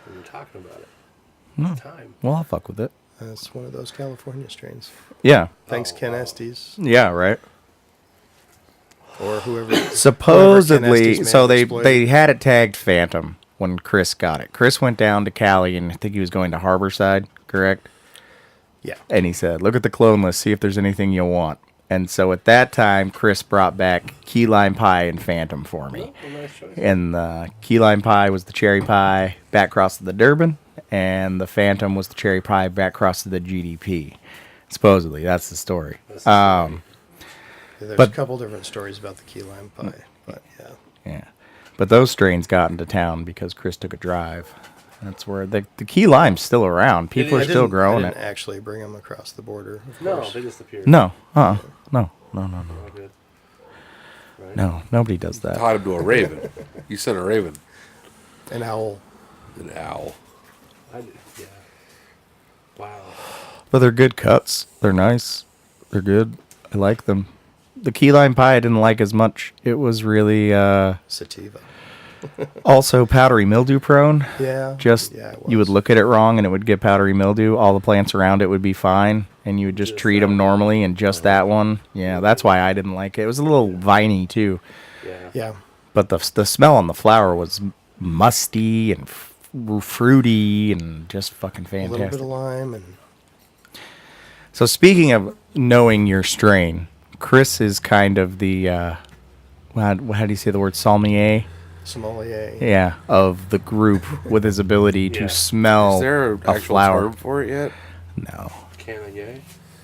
When you're talking about it, Hmm. it's time. Well, I'll fuck with it. That's one of those California strains. Yeah, Thanks, Oh, Ken wow. Estes. yeah, right. Or whoever. Supposedly, Estes so may they have exploited. they had it tagged Phantom when Chris got it. Chris went down to Cali, and I think he was going to Harborside, correct? Yeah. And he said, "Look at the clone list, see if there's anything you'll want." And so at that time, Chris brought back key lime pie and Phantom for me. Oh, nice choice. And the key lime pie was the cherry pie back cross to the Durban, and the Phantom was the cherry pie back cross to the GDP. Supposedly, that's the story. That's the story. Yeah, there's But- a couple different stories about the key lime pie, but yeah. Yeah. But those strains got into town because Chris took a drive. That's where the key lime's still around. People are I still didn't- growing I it. didn't actually bring them across the border. Of No, course. they disappeared. No, no. Oh, good. Right? No, nobody does that. Tied him to a raven. You said a raven. An owl. An owl. I did. Yeah. Wow. But they're good cuts. They're nice. They're good. I like them. The key lime pie I didn't like as much. It was really Sativa. also powdery mildew prone. Yeah. Just yeah, it you would was. look at it wrong and it would get powdery mildew. All the plants around it would be fine, and you would just Just treat that them one. normally. And just that one, yeah, that's why I didn't like it. It was a little viney too, Yeah. Yeah. but the smell on the flower was musty and fruity and just fucking A little fantastic. bit of lime and So speaking of knowing your strain, Chris is kind of the how do you say the word sommelier? sommelier. Yeah, of the group with his ability Yeah. to smell Is there an a actual flower. term for it yet? No, Can I yay?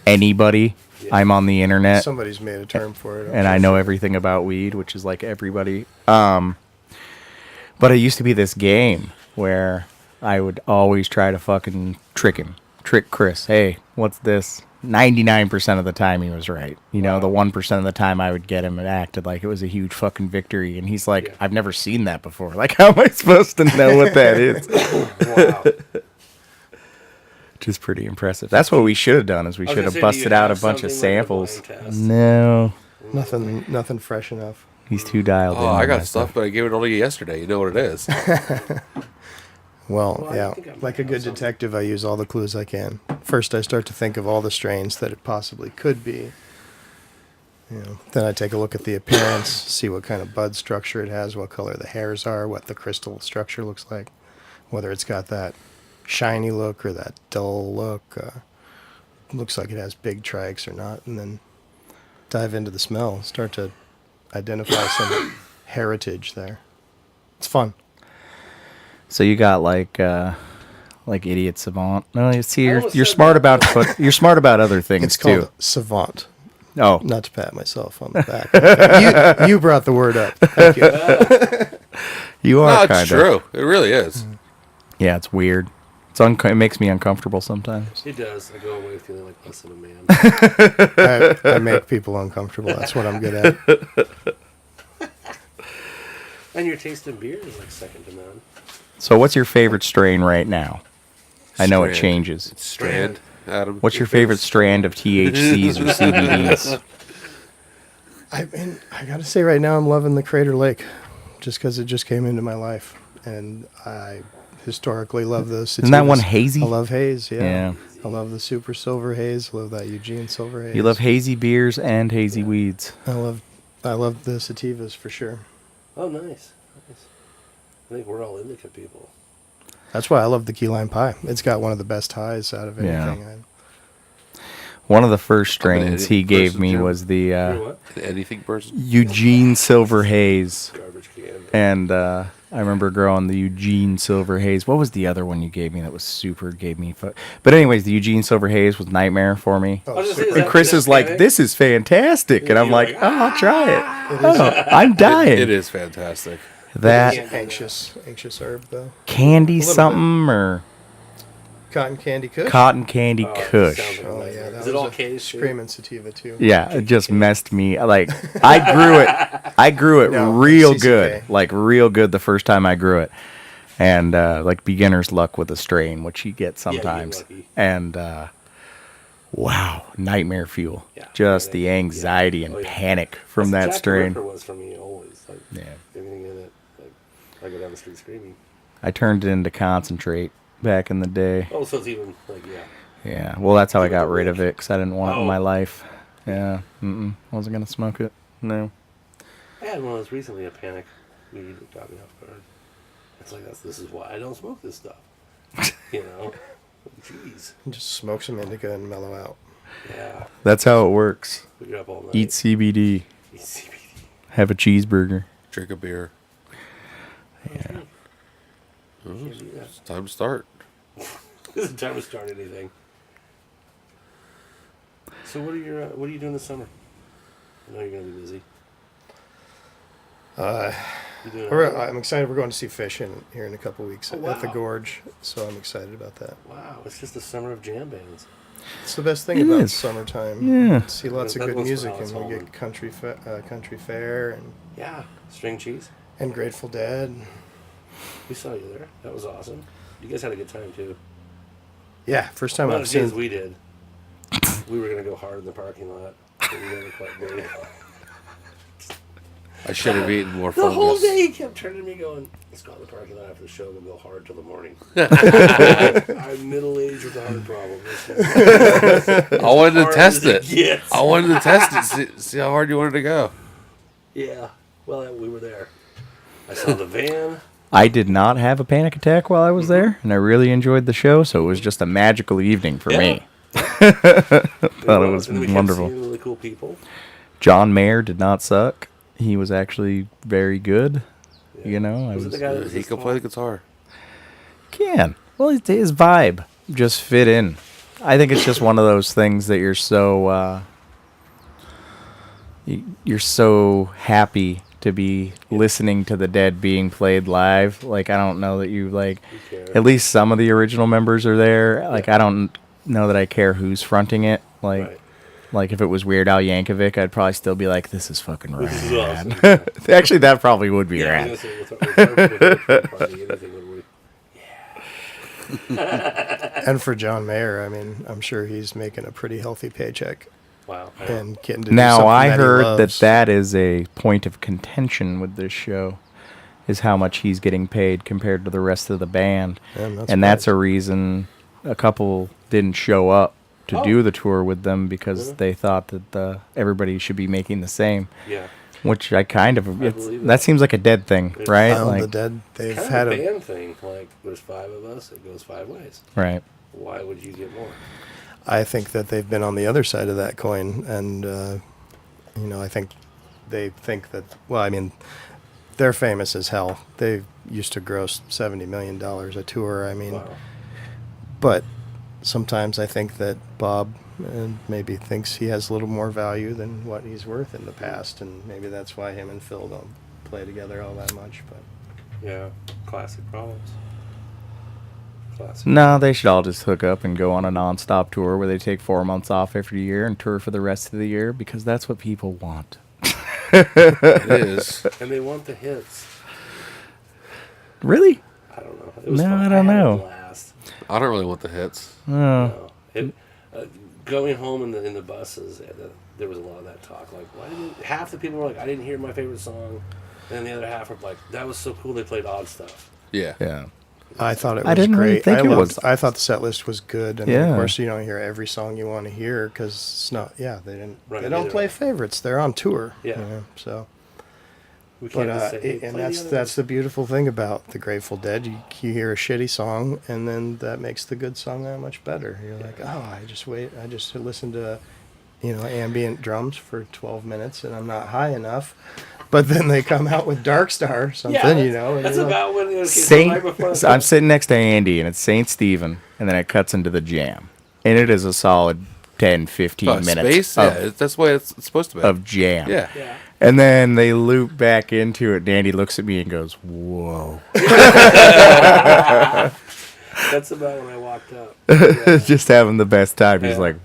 anybody. Yeah. I'm on the internet Somebody's made a term for it. I'm and I sure. know everything about weed, which is like everybody. But it used to be this game where I would always try to fucking trick Chris. Hey, what's this? 99% of the time he was right. You know, the 1% of the time I would get him, it acted like it was a huge fucking victory. And he's like, Yeah. I've never seen that before. Like, how am I supposed to know what that is? Wow. Which is pretty impressive. That's what we should have done is we I was should gonna have say, do you busted out a have bunch of something like a samples. blind test? No. Nothing fresh enough. He's too dialed in. Oh, I on got that stuff, but I gave it all to you yesterday. You know what it is. Well, Well, I yeah, think I like a might good have something. detective, I use all the clues I can. First, I start to think of all the strains that it possibly could be. You know, then I take a look at the appearance, see what kind of bud structure it has, what color the hairs are, what the crystal structure looks like, whether it's got that shiny look or that dull look. Looks like it has big trikes or not, and then dive into the smell, start to identify some heritage there. It's fun. So you got like idiot savant. No, you see, you're almost you're said smart that. about but you're smart about other things It's too. called savant. Oh, Not to pat myself on the back. you brought the word up. Thank you. you No, are it's kind of. true. It really is. Yeah, it's weird. It makes me uncomfortable sometimes. It does. I go away feeling like less than a man. I make people uncomfortable. That's what I'm good at. And your taste in beer is like second to none. So, what's your favorite strain right now? I know it Strand. changes. It's Strand, Adam. What's your favorite strand of THCs or CBDs? I gotta say, right now I'm loving the Crater Lake. just because it just came into my life, and I historically love the sativas. Isn't that one hazy? I love haze. Yeah. Yeah. I love the super silver haze. I love that Eugene silver haze. You love hazy beers and hazy weeds. I love the sativas for sure. Oh, nice. I think we're all indica people. That's why I love the key lime pie. It's got one of the best highs out of Yeah. anything. One of the first strains anything he gave person, me Jim? was the You know what? Anything person? Eugene Silver Haze. Garbage can. And I remember growing the Eugene Silver Haze. What was the other one you gave me that was super, gave me... But anyways, the Eugene Silver Haze was nightmare for me. I was just saying, And Chris is like, this is fantastic. And I'm like, oh, I'll try it. Oh, I'm dying. It is fantastic. That Anxious herb though. candy little bit. something or Cotton candy kush. cotton candy kush. Sounds like a Oh nightmare. yeah, that Is was it all a K's too? screaming sativa too. Yeah, it just messed me. Like I grew it No, real CCK. good, like real good the first time I grew it, and like beginner's luck with a strain, which you get sometimes, lucky. and wow, nightmare fuel. Yeah. Just the anxiety and Oh, yeah. panic from That's that Jack strain. the Ripper was for me always. Like, Yeah. everything in it. Like, I go down the street screaming. I turned it into concentrate back in the day. Oh, so it's even like Yeah, well, that's how I got rid of it because I didn't want it in my Oh. life. Yeah, wasn't gonna smoke it. No. I had one of those recently. A panic weed that got me off guard. It's like this is why I don't smoke this stuff. You know, jeez. Just smoke some indica and mellow out. Yeah, That's how it works. we get up all night. Eat CBD. Eat CBD. Have a cheeseburger. Drink a beer. Can't do that. It's time to start. This isn't time to start anything. So what are you doing this summer? I know you're gonna be busy. You doing I'm excited. We're going to see Fish here in a couple weeks Oh, at the wow. Gorge, so I'm excited about that. Wow, it's just the summer of jam bands. It's the best thing It about is. summertime. Yeah. See lots of That good one's for music, Alice and we Holman. get country fair Yeah, string cheese. and Grateful Dead. We saw you there. That was awesome. You guys had a good time too. Yeah, first time Not I've as good as seen. we did. We were gonna go hard in the parking lot, but we never quite did. I should have eaten more The whole fungus. day he kept turning to me going, let's go in the parking lot after the show, we'll go hard till the morning. I'm middle-aged with a heart problem. I wanted to Hard test as it. gets. I wanted to test it. See how hard you wanted to go. Yeah, well, we were there. I saw the van. I did not have a panic attack while I was there, and I really enjoyed the show, so it was just a magical evening for me. Thought it was And then we kept wonderful. seeing really cool people. John Mayer did not suck. He was actually very good. Yeah. You know, I Was it was the guy that was He this can tall? play the guitar. can. Well, his vibe just fit in. I think it's just one of those things that you're so you're so happy to be listening to the Dead being played live. Like I don't know that you like. You care. At least some of the original members are there. Like I don't know that I care who's fronting it. Like. Right. Like if it was Weird Al Yankovic, I'd probably still be like, "This is fucking rad." This is awesome. Actually, that probably would be Yeah, I rad. was gonna say, with our party, anything would we- And for John Mayer, I mean, I'm sure he's making a pretty healthy paycheck Wow. and getting to do Now something I that he heard that loves. that is a point of contention with this show, is how much he's getting paid compared to the rest of the band, Yeah, I'm not and that's a surprised. reason a couple didn't show up to Oh. do the tour with them because Really? they thought that everybody should be making the same. Yeah. Which I kind of believe that that. seems like a Dead thing, It's right? Well, Like the Dead, they've Kind had of a a. band thing. Like, there's 5 of us. It goes 5 ways. right. Why would you get more? I think that they've been on the other side of that coin, and I think they think that. Well, I mean, they're famous as hell. They used to gross $70 million a tour. I mean, Wow. but sometimes I think that Bob maybe thinks he has a little more value than what he's worth in the past, and maybe that's why him and Phil don't play together all that much. But Yeah. Classic problems. Classic. No, they should all just hook up and go on a non-stop tour where they take 4 months off every year and tour for the rest of the year because that's what people want. It is. And they want the hits. Really? I don't know. It was No, fun. I don't had a know. blast. I don't really want the hits. Oh. No. Going home in the buses, there was a lot of that talk. Like, why didn't half the people were like, I didn't hear my favorite song. And then the other half were like, that was so cool they played odd stuff. Yeah. Yeah. I thought it was I didn't really great. think it was- I thought the set list was good, and Yeah. of course you don't hear every song you want to hear because it's not. Yeah, they didn't. Right, They don't neither play way. favorites. They're on tour. Yeah. So, We but can't just say, hey, and play that's the other the beautiful thing about the Grateful Dead. You hear a shitty song, and then that makes the good song that much better. You're like, oh, I just listened to, ambient drums for 12 minutes, and I'm not high enough. But then they come out with Dark Star or something, Yeah, and that's you're like, about when it was Saint. right before So I'm sitting next to Andy, and it's Saint Stephen, and then it cuts into the jam, and it is a solid 10, 15 minutes Space? of, Yeah, that's the way it's supposed to be. of jam. Yeah. Yeah. And then they loop back into it, and Andy looks at me and goes, "Whoa." That's about when I walked up. Yeah. Just having the best time. He's Yeah. like,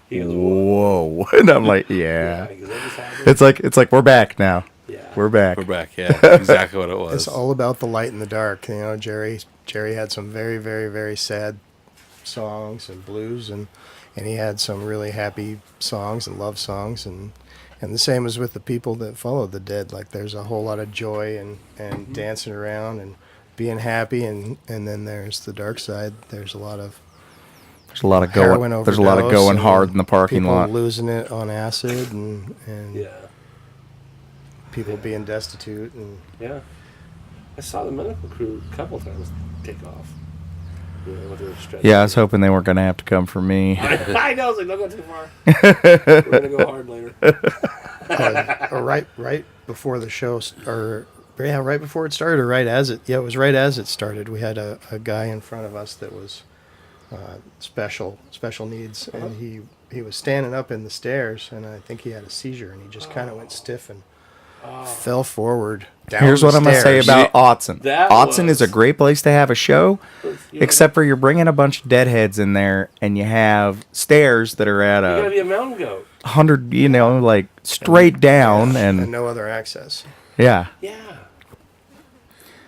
He goes, "Whoa." And I'm like, yeah. "Yeah." He goes, that just happened? It's like we're back now. Yeah. We're back. We're back. Yeah, exactly what it was. It's all about the light and the dark. Jerry had some very, very, very sad songs and blues, and he had some really happy songs and love songs, and the same as with the people that followed the Dead. Like there's a whole lot of joy and dancing around and being happy, and then there's the dark side. There's a lot of There's a lot of heroin going. There's a lot of overdose going and hard in the parking people lot. losing it on acid and Yeah. people being destitute and Yeah. I saw the medical crew a couple times take off. With their stretch. Yeah, I was hoping they weren't gonna have to come for me. I know. I was like, don't go too far. We're going to go hard later. or right before the show, right before it started, or right as it. Yeah, it was right as it started. We had a guy in front of us that was special needs, and he was standing up in the stairs, and I think he had a seizure, and he just kind of went stiff and fell forward. Down Here's the what I'm gonna say stairs. about Autzen. That Autzen is a was- great place to have a show, You know, except for you're bringing a bunch of deadheads in there, and you have stairs that are at you got to a be a mountain goat. 100, like straight down, and and no other access. yeah. Yeah.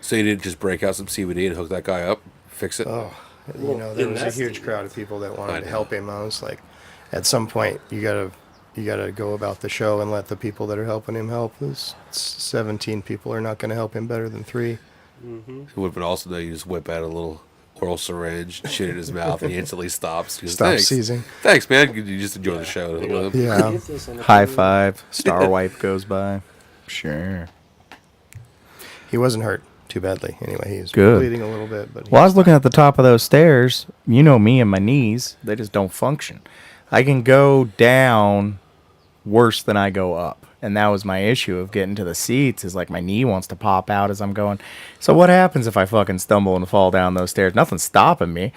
So you didn't just break out some CBD and hook that guy up, fix it? Oh, Well, there and was a that's huge the- crowd of people that I wanted to know. help him. I was like, at some point, you gotta go about the show and let the people that are helping him help. 17 people are not going to help him better than 3. It would have been awesome that you just whip out a little oral syringe, shit in his mouth, and he instantly stops. He goes, Stop Thanks. seizing. Thanks, man. You just enjoy the show. You know, Yeah. get this on the High camera. five. Star wipe goes by. Sure. He wasn't hurt too badly. Anyway, he was Good. bleeding a little bit, but Well, I was looking at the top of those stairs. You know me and my knees; they just don't function. I can go down worse than I go up, and that was my issue of getting to the seats. Is like my knee wants to pop out as I'm going. So what happens if I fucking stumble and fall down those stairs? Nothing's stopping me.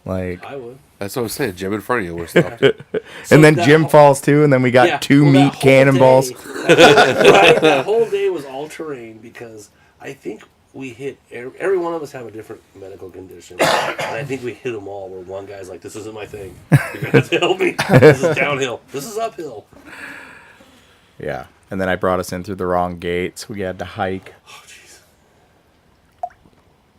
Like, I would. That's what I was saying. Jim in front of you was stopped. So and then that Jim whole- falls too, and then we got Yeah, two well, that meat whole cannonballs. day- right, that whole day was all terrain because I think we hit every one of us have a different medical condition, and I think we hit them all. Where one guy's like, "This isn't my thing. You're gonna have to help me. This is downhill. This is uphill." Yeah, and then I brought us in through the wrong gates. We had to hike. Oh jeez,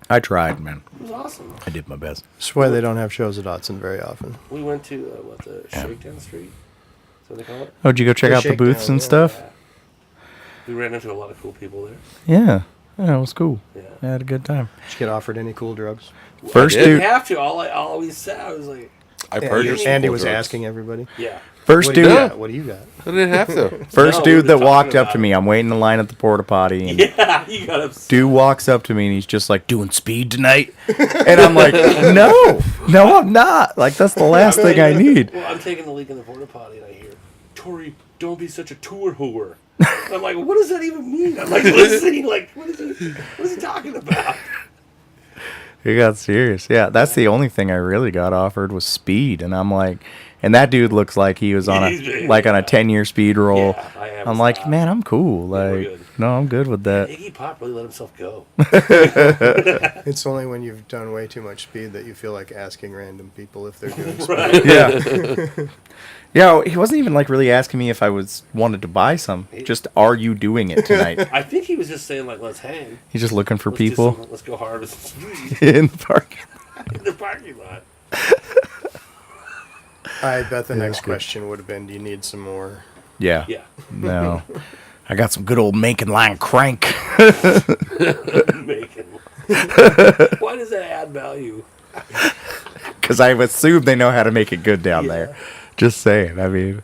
I tried, man. it was awesome. I did my best. that's why they don't have shows at Autzen very often. We went to the Shakedown Street. That's what they call it. Oh, did you go check The out the booths shakedown, and yeah. stuff? Yeah. We ran into a lot of cool people there. Yeah, it was cool. Yeah. I had a good time. Did you get offered any cool drugs? First did. Didn't dude, have to. All I always said, I was like, I Yeah, purchased. Andy full was drugs. asking everybody. yeah. first What do you dude, got? What do you got? I didn't have to. first No, dude we've that been walked talking up to about me. I'm waiting in line at the porta potty, and Yeah, you got upset. dude walks up to me and he's just like, "Doing speed tonight?" And I'm like, "No, I'm not. Like that's the last thing I need." Well, I'm taking a leak in the porta potty, and I hear, "Tori, don't be such a tour whore." And I'm like, what does that even mean? I'm like listening, like, what is he talking about? He got serious. Yeah, that's the only thing I really got offered was speed, and I'm like, and that dude looks like he was on a 10-year speed roll. Yeah, I am I'm like, stopped. man, I'm cool. we're Like, good. no, I'm good with that. Iggy Pop really let himself go. It's only when you've done way too much speed that you feel like asking random people if they're doing speed. Right? Yeah. Yeah, he wasn't even like really asking me if I wanted to buy some. Just, are you doing it tonight? I think he was just saying, like, let's hang. He's just looking for Let's do people some- let's go harvest some weed in the park. in the parking lot. I bet the next question would have been, do you need some more? Yeah. Yeah. No. I got some good old Macon line crank. Bacon. Why does that add value? Because I assume they know how to make it good down Yeah. there. Just saying. I mean,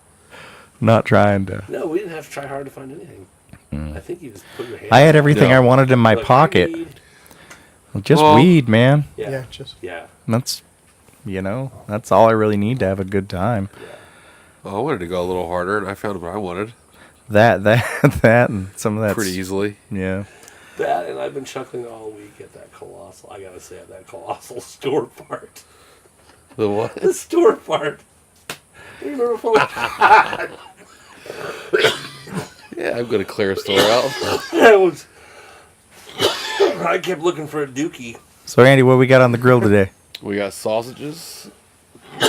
not trying to. No, we didn't have to try hard to find anything. I think you just put your hand. I had everything No. I wanted in my Look, pocket. weed. Just Well- weed, man. Yeah. just Yeah. That's, that's all I really need to have a good time. Oh, I wanted to go a little harder, and I found what I wanted That, and some of that. pretty easily. Yeah. That, and I've been chuckling all week at that colossal. I gotta say, at that colossal store part. The what? The store part. You remember before? Yeah, I'm gonna clear a store out. That was. I kept looking for a dookie. So, Andy, what we got on the grill today? We got sausages in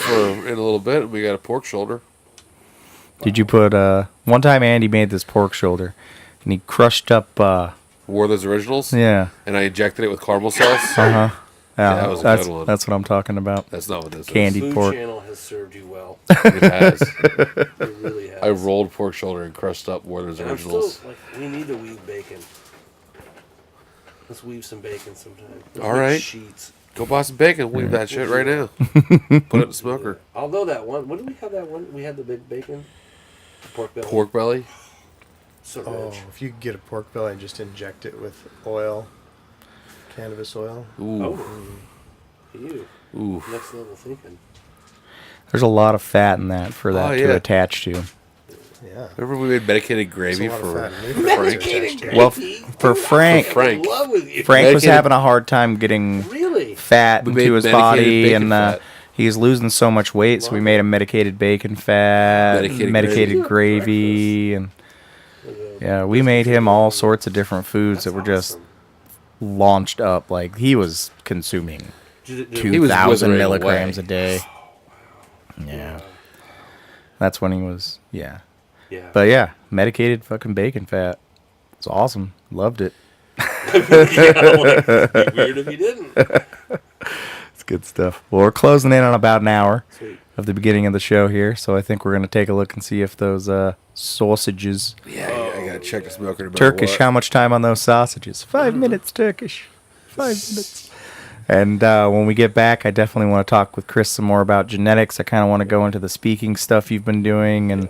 a little bit. We got a pork shoulder. Did you put, one time Andy made this pork shoulder, and he crushed up, Werther's Originals. yeah. And I injected it with caramel sauce. Uh-huh. Yeah, that was a that's, good one. That's what I'm talking about. That's not what this Candy. Food pork. Channel has served you well. is. It has. It really has. I rolled pork shoulder and crushed up Werther's And I'm still Originals. like, we need to weave bacon. Let's weave some bacon sometime. Let's All make right. Sheets. Go buy some bacon. Weave that shit right now. Put it in the smoker. Although that one, what did we have that one? We had the big bacon, the pork belly. Pork belly. So Oh, rich. if you could get a pork belly and just inject it with oil, cannabis oil. Ooh. Oh, you Ooh. next level thinking. There's a lot of fat in that for that Oh, to yeah. attach to. Yeah. Remember we made medicated There's gravy a lot of for fat in meat Frank? attached to it. Well, for Frank, Frank. I'm in love with you. Frank was Medicated- having a hard time getting Really? fat We made into his medicated body, bacon and fat. he's losing so much weight, so we made him medicated bacon fat, Medicated medicated gravy. gravy, and yeah, we made him all sorts of different foods that were just launched up. Like, he was consuming He was 2,000 withering milligrams away. a day. Yeah. That's when he was, yeah. Yeah. But yeah, medicated fucking bacon fat. It's awesome. Loved it. Yeah, like, be weird if you didn't. It's good stuff. Well, we're closing in on about an hour Sweet. of the beginning of the show here, so I think we're going to take a look and see if those sausages... Yeah, I gotta check the smoker. No matter Turkish, what. how much time on those sausages? 5 minutes, Turkish. 5 minutes. And when we get back, I definitely want to talk with Chris some more about genetics. I kind of want to go into the speaking stuff you've been doing and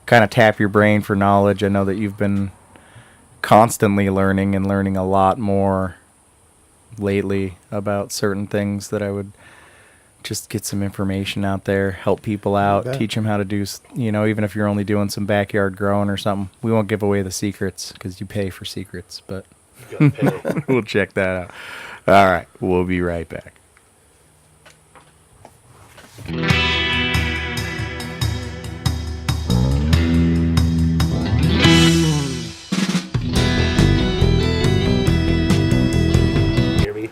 kind of tap your brain for knowledge. I know that you've been constantly learning and learning a lot more lately about certain things that I would just get some information out there, help people out, bet. teach them how to do, even if you're only doing some backyard growing or something. We won't give away the secrets because you pay for secrets, but You gotta pay. we'll check that out. All right, we'll be right back. Hear me?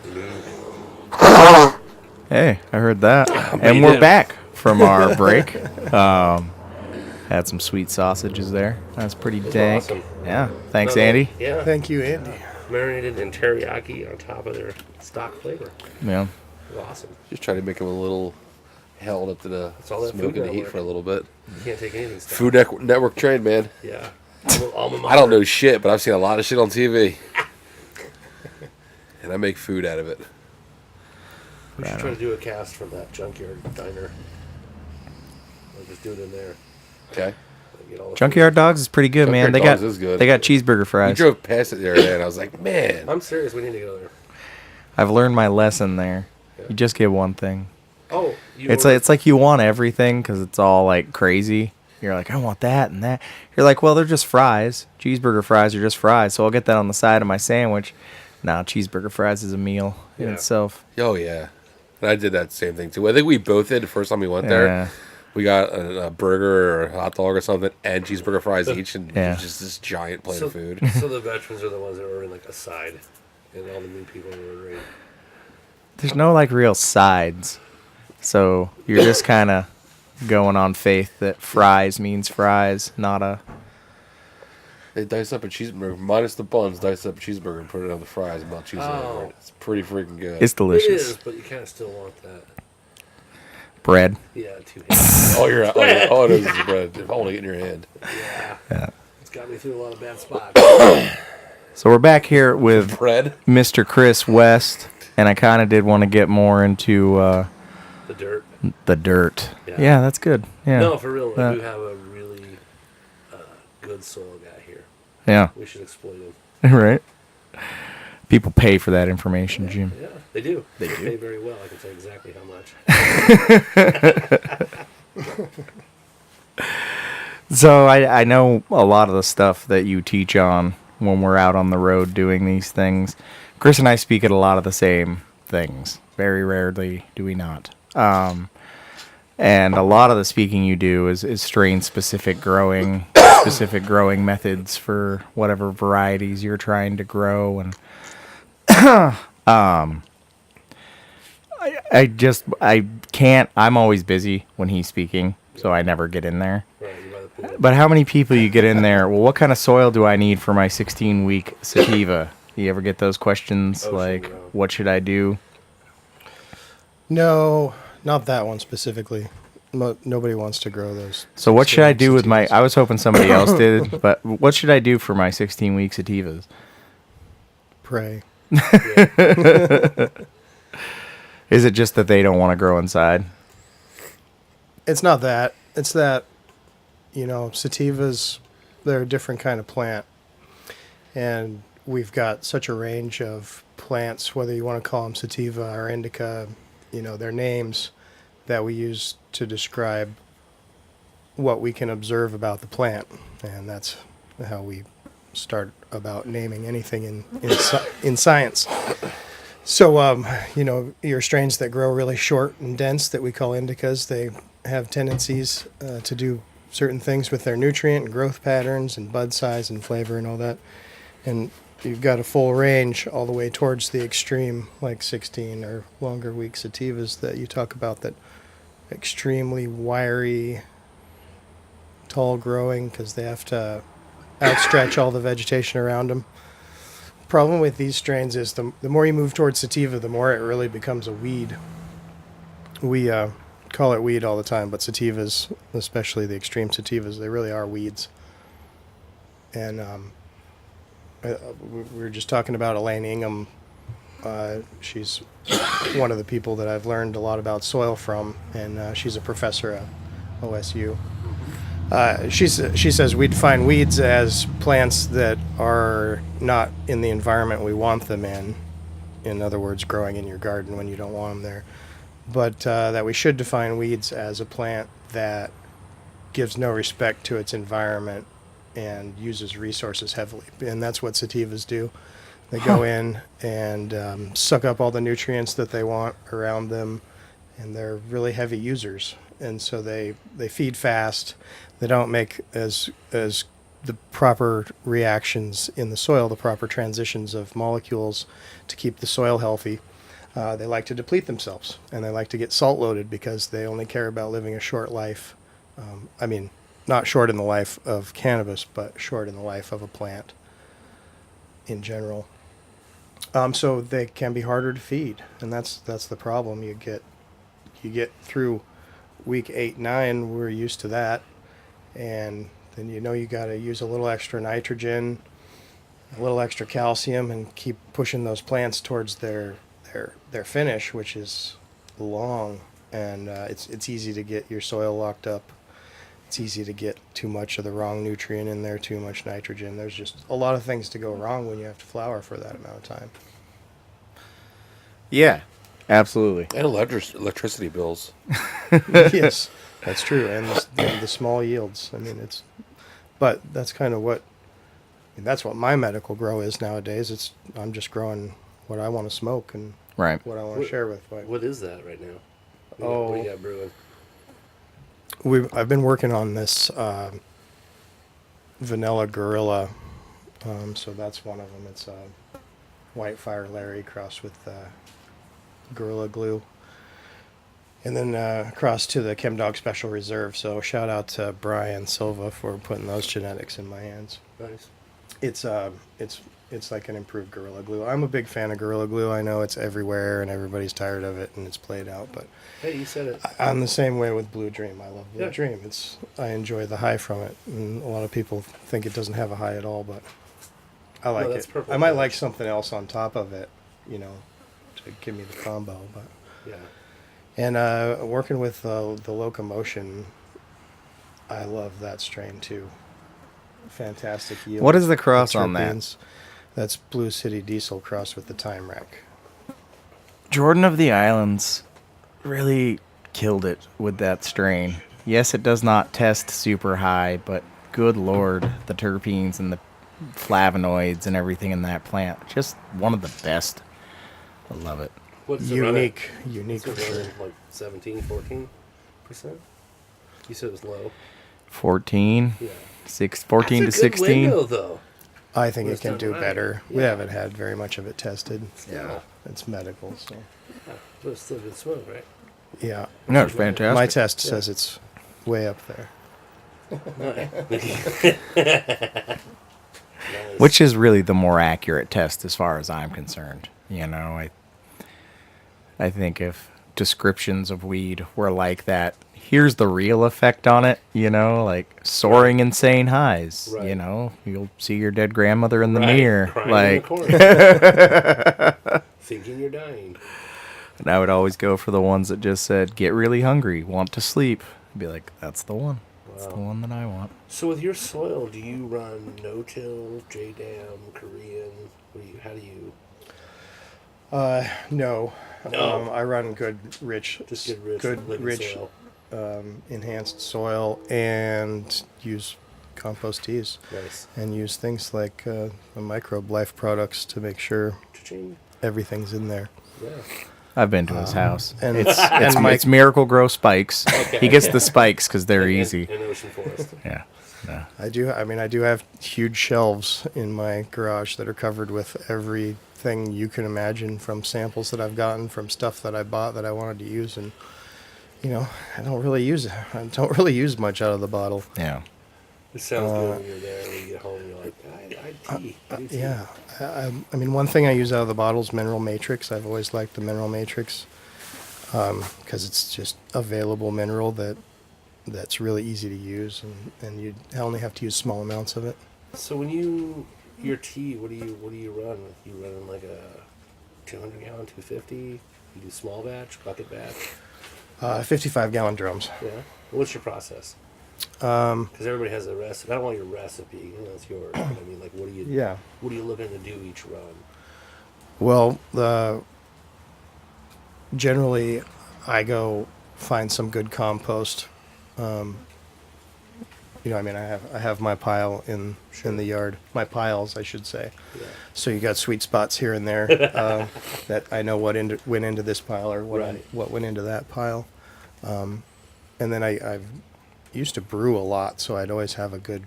Hey, I heard that. you And we're did. back from our break. Had some sweet sausages there. That's pretty dank. awesome. Yeah. Thanks, No, no, Andy. Yeah. Thank you, Andy. Marinated in teriyaki on top of their stock flavor. Yeah. It was awesome. Just try to make them a little held up to the all that smoke Food and the heat Network. for a little bit. You can't take anything stuff. Food Network trained, man. Yeah. Alma I don't mater. know shit, but I've seen a lot of shit on TV. And I make food out of it. We should try to do a cast from that junkyard diner. Like, just do it in there. Okay. Like, get all the Junkyard Dogs is pretty good, man. Junkyard They got Dogs is good. they got cheeseburger We fries. drove past it the other day, and I was like, man. food. I'm serious. We need to go there. I've learned my lesson there. Yeah. You just get one thing. Oh, you It's like you want everything because it's all like crazy. You're like, I want that and that. You're like, well, they're just fries. Cheeseburger fries are just fries, so I'll get that on the side of my sandwich. Nah, cheeseburger fries is a meal in Yeah. itself. Oh, yeah. And I did that same thing, too. I think we both did the first time we went there. Yeah. We got a burger or a hot dog or something and cheeseburger fries each, and Yeah. it was just this giant plate so, of food. So the veterans are the ones that were in like a side, and all the new people were in. There's no like real sides, so you're just kind of going on faith that fries means fries, not a. They dice up a cheeseburger, minus the buns, dice up a cheeseburger and put it on the fries and melt cheese all over Oh. it. It's pretty freaking good. It's It delicious. is, but you kind of still want that. Bread. Yeah, two hands. all it is is bread. If only in your hand. Yeah. Yeah. It's got me through a lot of bad spots. So we're back here with Bread. Mr. Chris West, and I kind of did want to get more into The dirt. the dirt. Yeah. Yeah, that's good. Yeah. No, for real. Yeah. We have a really good soil guy here. Yeah. We should exploit him. Right. People pay for that information, Jim. Yeah, they do. They pay very well. I can tell you exactly how much. So I know a lot of the stuff that you teach on when we're out on the road doing these things. Chris and I speak at a lot of the same things. Very rarely do we not. And a lot of the speaking you do is strain-specific growing, specific growing methods for whatever varieties you're trying to grow. And I can't. I'm always busy when he's speaking, so I never get in there. Right, you by the pool. But how many people you get in there? Well, what kind of soil do I need for my 16-week sativa? You ever get those questions like, no. what should I do? No, not that one specifically. Nobody wants to grow those. So what should I do with my... sativas. I was hoping somebody else did, but what should I do for my 16-week sativas? Pray. Is it just that they don't want to grow inside? It's not that. It's that, sativas, they're a different kind of plant. And we've got such a range of plants, whether you want to call them sativa or indica, their names that we use to describe what we can observe about the plant. And that's how we start about naming anything in science. So, your strains that grow really short and dense that we call indicas, they have tendencies to do certain things with their nutrient and growth patterns and bud size and flavor and all that. And you've got a full range all the way towards the extreme, like 16 or longer week sativas that you talk about, that extremely wiry, tall growing because they have to outstretch all the vegetation around them. Problem with these strains is the more you move towards sativa, the more it really becomes a weed. We call it weed all the time, but sativas, especially the extreme sativas, they really are weeds. And we were just talking about Elaine Ingham. She's one of the people that I've learned a lot about soil from, and she's a professor at OSU. She says we define weeds as plants that are not in the environment we want them in. In other words, growing in your garden when you don't want them there. But that we should define weeds as a plant that gives no respect to its environment and uses resources heavily. And that's what sativas do. They go in and suck up all the nutrients that they want around them, and they're really heavy users. And so they feed fast. They don't make as the proper reactions in the soil, the proper transitions of molecules to keep the soil healthy. They like to deplete themselves, and they like to get salt loaded because they only care about living a short life. Not short in the life of cannabis, but short in the life of a plant in general. So they can be harder to feed, and that's the problem. You get through week 8, 9, we're used to that, and then you got to use a little extra nitrogen, a little extra calcium, and keep pushing those plants towards their finish, which is long, and it's easy to get your soil locked up. It's easy to get too much of the wrong nutrient in there, too much nitrogen. There's just a lot of things to go wrong when you have to flower for that amount of time. Yeah, absolutely. And electricity bills. Yes, that's true, and the small yields. But that's kind of that's what my medical grow is nowadays. I'm just growing what I want to smoke and Right. what I want to share with. What is that right now? What do you got brewing? I've been working on this vanilla gorilla, so that's one of them. It's a White Fire Larry crossed with Gorilla Glue, and then crossed to the Chem Dog Special Reserve. So shout out to Brian Silva for putting those genetics in my hands. Nice. It's It's like an improved Gorilla Glue. I'm a big fan of Gorilla Glue. I know it's everywhere and everybody's tired of it and it's played out, but Hey, you said it. I'm the same way with Blue Dream. I love Blue Yeah. Dream. I enjoy the high from it, and a lot of people think it doesn't have a high at all, but I like that's it. purple I might patch. like something else on top of it, to give me the combo. But Yeah. and working with the Locomotion, I love that strain too. Fantastic yield. What is the cross on that? terpenes. That's Blue City Diesel crossed with the Time Rack. Jordan of the Islands really killed it with that strain. Yes, it does not test super high, but good lord, the terpenes and the flavonoids and everything in that plant, just one of the best. I love it. What's it run at? Unique for What's it sure. run at, like 17, 14%? You said it was low. 14, Yeah. 14 to That's a good 16. window, though. I think Well, it it's can done do right. better. We Yeah. haven't had very much of it tested. Yeah. It's medical, so Yeah. But it's still good smoke, right? yeah. No, it's fantastic. My test says it's way up there. Nice. Which is really the more accurate test as far as I'm concerned. I think if descriptions of weed were like that, here's the real effect on it, like soaring insane highs. Right. You'll see your dead grandmother in the Right. mirror. Crying in Like, the corner. Thinking you're dying. and I would always go for the ones that just said, get really hungry, want to sleep. I'd be like, that's the one. That's the Wow. one that I want. So with your soil, do you run no-till, J-Dam, Korean? How do you... No. No. I run good rich, Just good living rich soil? enhanced soil and use compost teas Nice. and use things like the microbe life products to make sure Cha-ching. everything's in there. Yeah. I've been to his house. and- it's, and it's, Mike- it's Miracle Grow spikes. Okay. He gets the spikes because they're easy. In Ocean Forest. Yeah. Yeah. I do have huge shelves in my garage that are covered with everything you can imagine, from samples that I've gotten, from stuff that I bought that I wanted to use, and I don't really use much out of the bottle. Yeah. It sounds good when you're there, when you get home, you're like, I do tea. Yeah, I mean, one thing I use out of the bottle is mineral matrix. I've always liked the mineral matrix because it's just available mineral that's really easy to use, and you only have to use small amounts of it. So when your tea, what do you run? You run like a 200 gallon, 250? You do small batch, bucket batch? 55-gallon drums. Yeah. What's your process? Because everybody has a recipe. I don't want your recipe. It's yours. But I mean, like, what are you looking to do each run? Well, generally, I go find some good compost. I have my pile in the yard. My piles, I should say. Yeah. So you got sweet spots here and there that I know what went into this pile or Right. what went into that pile. And then I've used to brew a lot, so I'd always have a good,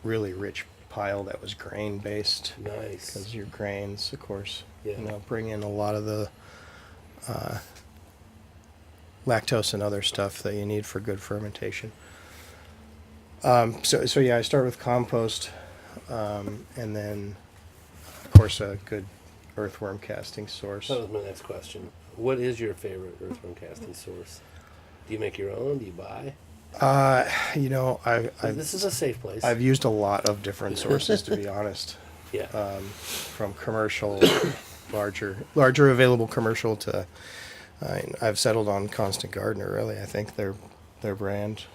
really rich pile that was grain based. Nice. Because your grains, of course, Yeah. bring in a lot of the lactose and other stuff that you need for good fermentation. So yeah, I start with compost, and then, of course, a good earthworm casting source. That was my next question. What is your favorite earthworm casting source? Do you make your own? Do you buy? I've This is a safe place. I've used a lot of different sources, to be honest, yeah. from commercial, larger available commercial to, I've settled on Constant Gardener. Really, I think their brand.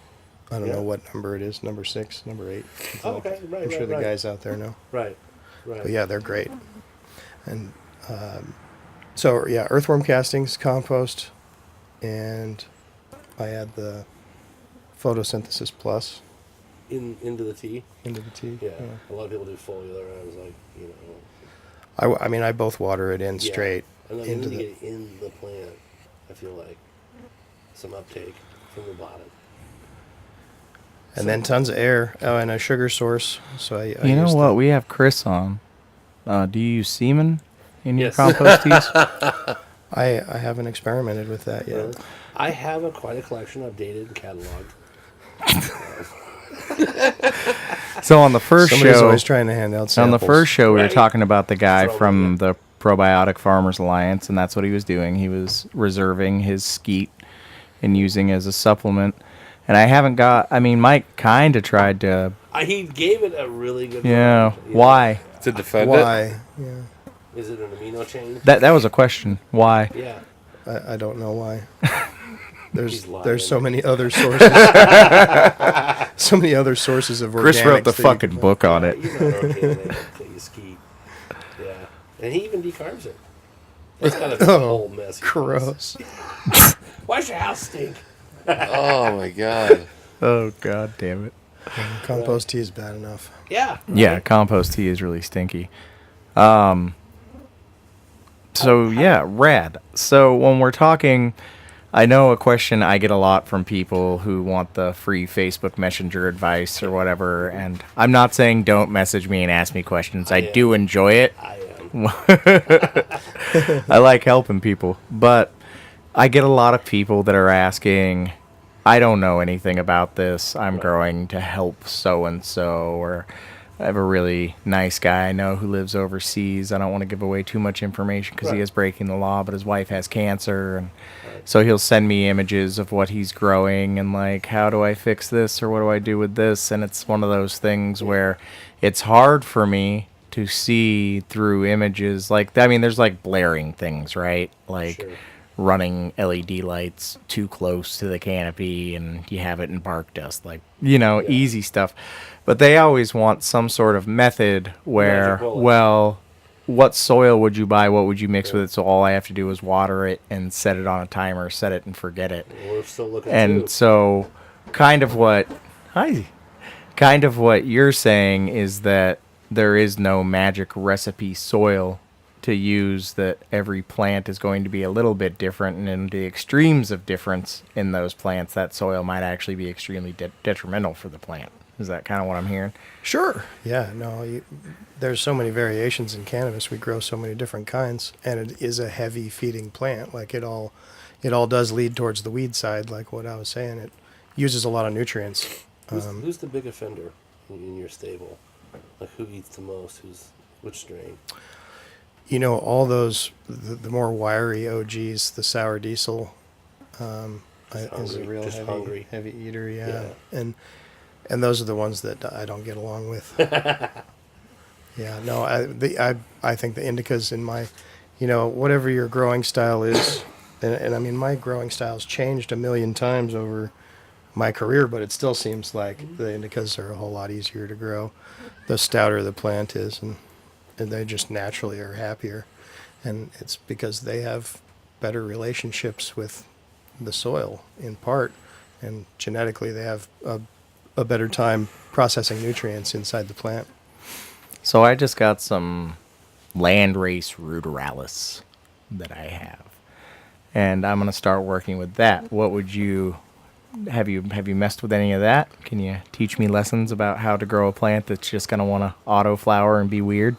I don't know what number it is, number 6, number 8. Oh, okay, right, I'm sure right, the right. guys out there know. Right. But yeah, they're great. And so yeah, earthworm castings, compost, and I add the photosynthesis plus Into the tea. into the tea. Yeah. A lot of people do foliar. I was like, I mean, I both water it in yeah. straight And then into when you the. get it in the plant, I feel like some uptake from the bottom. And then tons of air. Oh, and a sugar source. So I You know use what? We have Chris on. Do you use semen in your Yes. compost teas? I haven't experimented with that yet. Really? I have quite a collection. I've dated and cataloged. So on the first Somebody's show, always trying to hand out on samples. the first show, we were Right. talking about the guy Throw from it. the Probiotic Farmers Alliance, and that's what he was doing. He was reserving his skeet and using it as a supplement. And I haven't got. I mean, Mike kind of tried to. He gave it a really good Yeah. run, you know. Why? To defend it. Why? Yeah, Is it an amino chain? That was a question. Why? Yeah. I don't know why. He's lying. There's so many other sources. So many other sources of organics. Chris wrote the that you fucking can- book on it. He's not organic that you ski. Yeah. And he even decarbs it. It's got a whole mess. Gross. Why's your house stink? Oh my god. Oh god damn it. Compost tea is bad enough. Yeah. Yeah, compost tea is really stinky. So yeah, rad. So when we're talking, I know a question I get a lot from people who want the free Facebook Messenger advice or whatever, and I'm not saying don't message me and ask me questions. I do enjoy it. I am. I like helping people, but I get a lot of people that are asking, I don't know anything about this. I'm growing to help so and so, or I have a really nice guy I know who lives overseas. I don't want to give away too much information because he Right. is breaking the law, but his wife has cancer, and so he'll send me images of what he's growing and like, how do I fix this or what do I do with this? And it's one of those things where it's hard for me to see through images like I mean, there's like blaring things, right? Like Sure. running LED lights too close to the canopy and you have it in bark dust, like, you know, easy stuff. But they always want some sort of method where, Magic bullet. well, what soil would you buy? What would you mix with it? So all I have to do is water it and set it on a timer, set it and forget it. We're still looking And too. so kind of what you're saying is that there is no magic recipe soil to use, that every plant is going to be a little bit different, and in the extremes of difference in those plants, that soil might actually be extremely detrimental for the plant. Is that kind of what I'm hearing? Sure. Yeah. No. There's so many variations in cannabis. We grow so many different kinds, and it is a heavy feeding plant. Like it all does lead towards the weed side. Like what I was saying, it uses a lot of nutrients. Who's the big offender in your stable? Like who eats the most? Which strain? You know, all those the more wiry OGs, the sour diesel, is a hungry, real just heavy, hungry. heavy eater. Yeah. And those are the ones that I don't get along with. Yeah, no, I think the indicas in my, whatever your growing style is, and I mean my growing style's changed a million times over my career, but it still seems like the indicas are a whole lot easier to grow. The stouter the plant is, and they just naturally are happier, and it's because they have better relationships with the soil in part, and genetically they have a better time processing nutrients inside the plant. So I just got some landrace ruderalis that I have, and I'm gonna start working with that. What would you have you messed with any of that? Can you teach me lessons about how to grow a plant that's just gonna want to auto flower and be weird?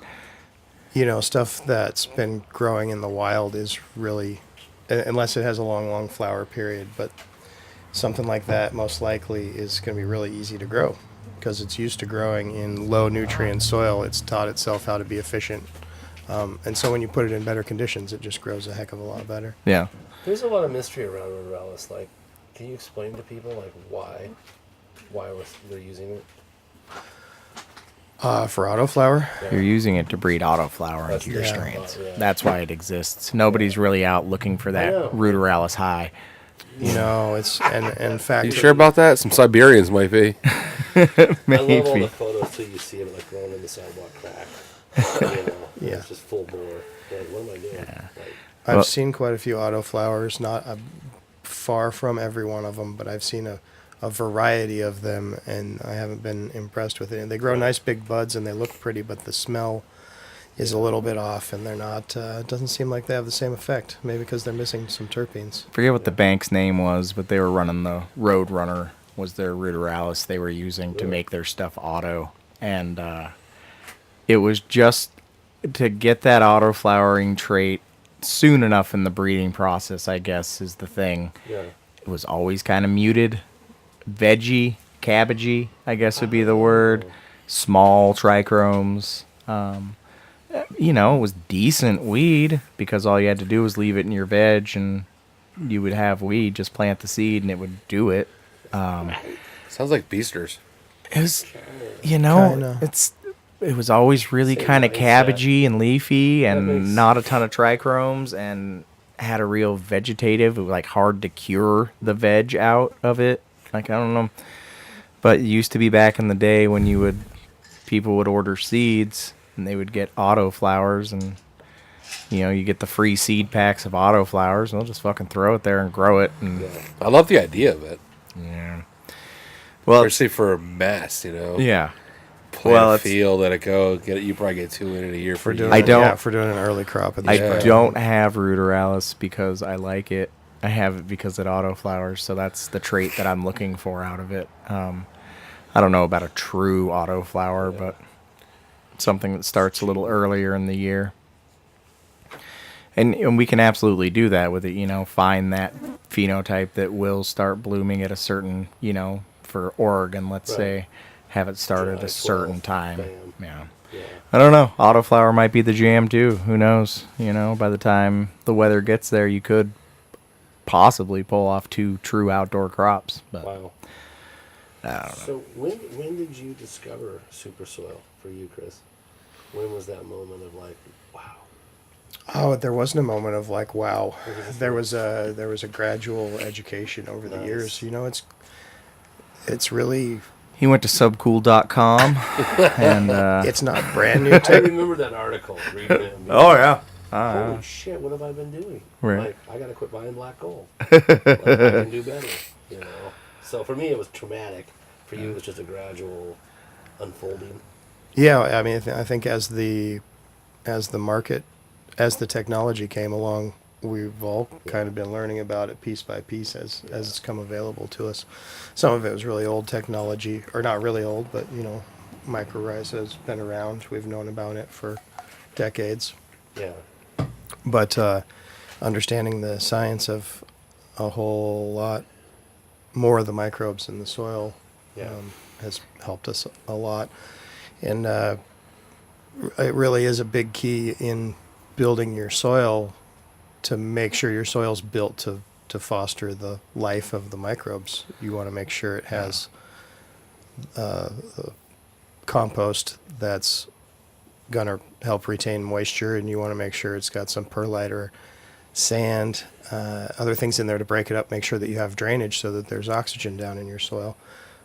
Stuff that's been growing in the wild is really, unless it has a long flower period, but something like that most likely is going to be really easy to grow because it's used to growing in low nutrient soil. It's taught itself how to be efficient. And so when you put it in better conditions, it just grows a heck of a lot better. Yeah. There's a lot of mystery around ruderalis. Like, can you explain to people like why they're using it? For autoflower, You're using it to breed autoflower into your yeah. strains. Yeah. That's why it exists. Nobody's really out looking for that I know. ruderalis high. it's, and in fact, You sure about that? Some Siberians might be. I love all Maybe. the photos till you see it like growing in the sidewalk crack. Yeah. It's just full bore. Like, what am I doing? Like, I've Well- seen quite a few autoflowers, not far from every one of them, but I've seen a variety of them, and I haven't been impressed with it. And they grow nice big buds, and they look pretty, but the smell is a little bit off, and they're not. It doesn't seem like they have the same effect. Maybe because they're missing some terpenes. Forget what the bank's name was, but they were running the Roadrunner was their ruderalis they were using to make their stuff auto, and it was just to get that auto flowering trait soon enough in the breeding process, I guess, is the thing. yeah. It was always kind of muted, veggie, cabbagey, I guess would be the word. small trichromes. You know, it was decent weed because all you had to do was leave it in your veg and you would have weed. Just plant the seed and it would do it. Sounds like beasters. It was, you know, Kinda. it was always really Same kind of mindset. cabbagey and leafy and makes- not a ton of trichromes and had a real vegetative. It was like hard to cure the veg out of it. Like, I don't know. But it used to be back in the day when people would order seeds and they would get auto flowers and, you know, you get the free seed packs of auto flowers and they'll just fucking throw it there and grow it. And I love the idea of it, yeah. Well, especially for a mess. You know, yeah. plant Well, a it's- field, let it go. Get it. You probably get 2 in a year for doing, you. I don't- Yeah, for doing an early crop of I this. Yeah. don't have ruderalis because I like it. I have it because it auto flowers, so that's the trait that I'm looking for out of it. I don't know about a true auto flower, but something that starts a little earlier in the year. And we can absolutely do that with it, you know, find that phenotype that will start blooming at a certain, you know, for Oregon, let's Right. say, have it start at July a certain 12th, time. bam. Yeah. Yeah. I don't know. Autoflower might be the jam too. Who knows? You know, by the time the weather gets there, you could possibly pull off 2 true outdoor crops. But Wow. I don't know. So when did you discover super soil for you, Chris? When was that moment of like, wow? Oh, there wasn't a moment of like, wow. There was a gradual education over the Nice. years. You know, it's really He went to subcool.com and it's not brand new I tech. remember that article reading it. and being oh like, yeah. Holy shit! What have I been doing? Right. Like, I gotta quit buying black gold. Like, I can do better. You know. So for me, it was traumatic. For you, it was just a gradual unfolding. Yeah, I mean, I think as the market, as the technology came along, we've all kind of been learning about it piece by piece as it's come available to us. Some of it was really old technology, or not really old, but you know, mycorrhiza has been around. We've known about it for decades. Yeah. But understanding the science of a whole lot more of the microbes in the soil Yeah. has helped us a lot. And it really is a big key in building your soil to make sure your soil's built to foster the life of the microbes. You want to make sure it has compost that's going to help retain moisture, and you want to make sure it's got some perlite or sand, other things in there to break it up, make sure that you have drainage so that there's oxygen down in your soil.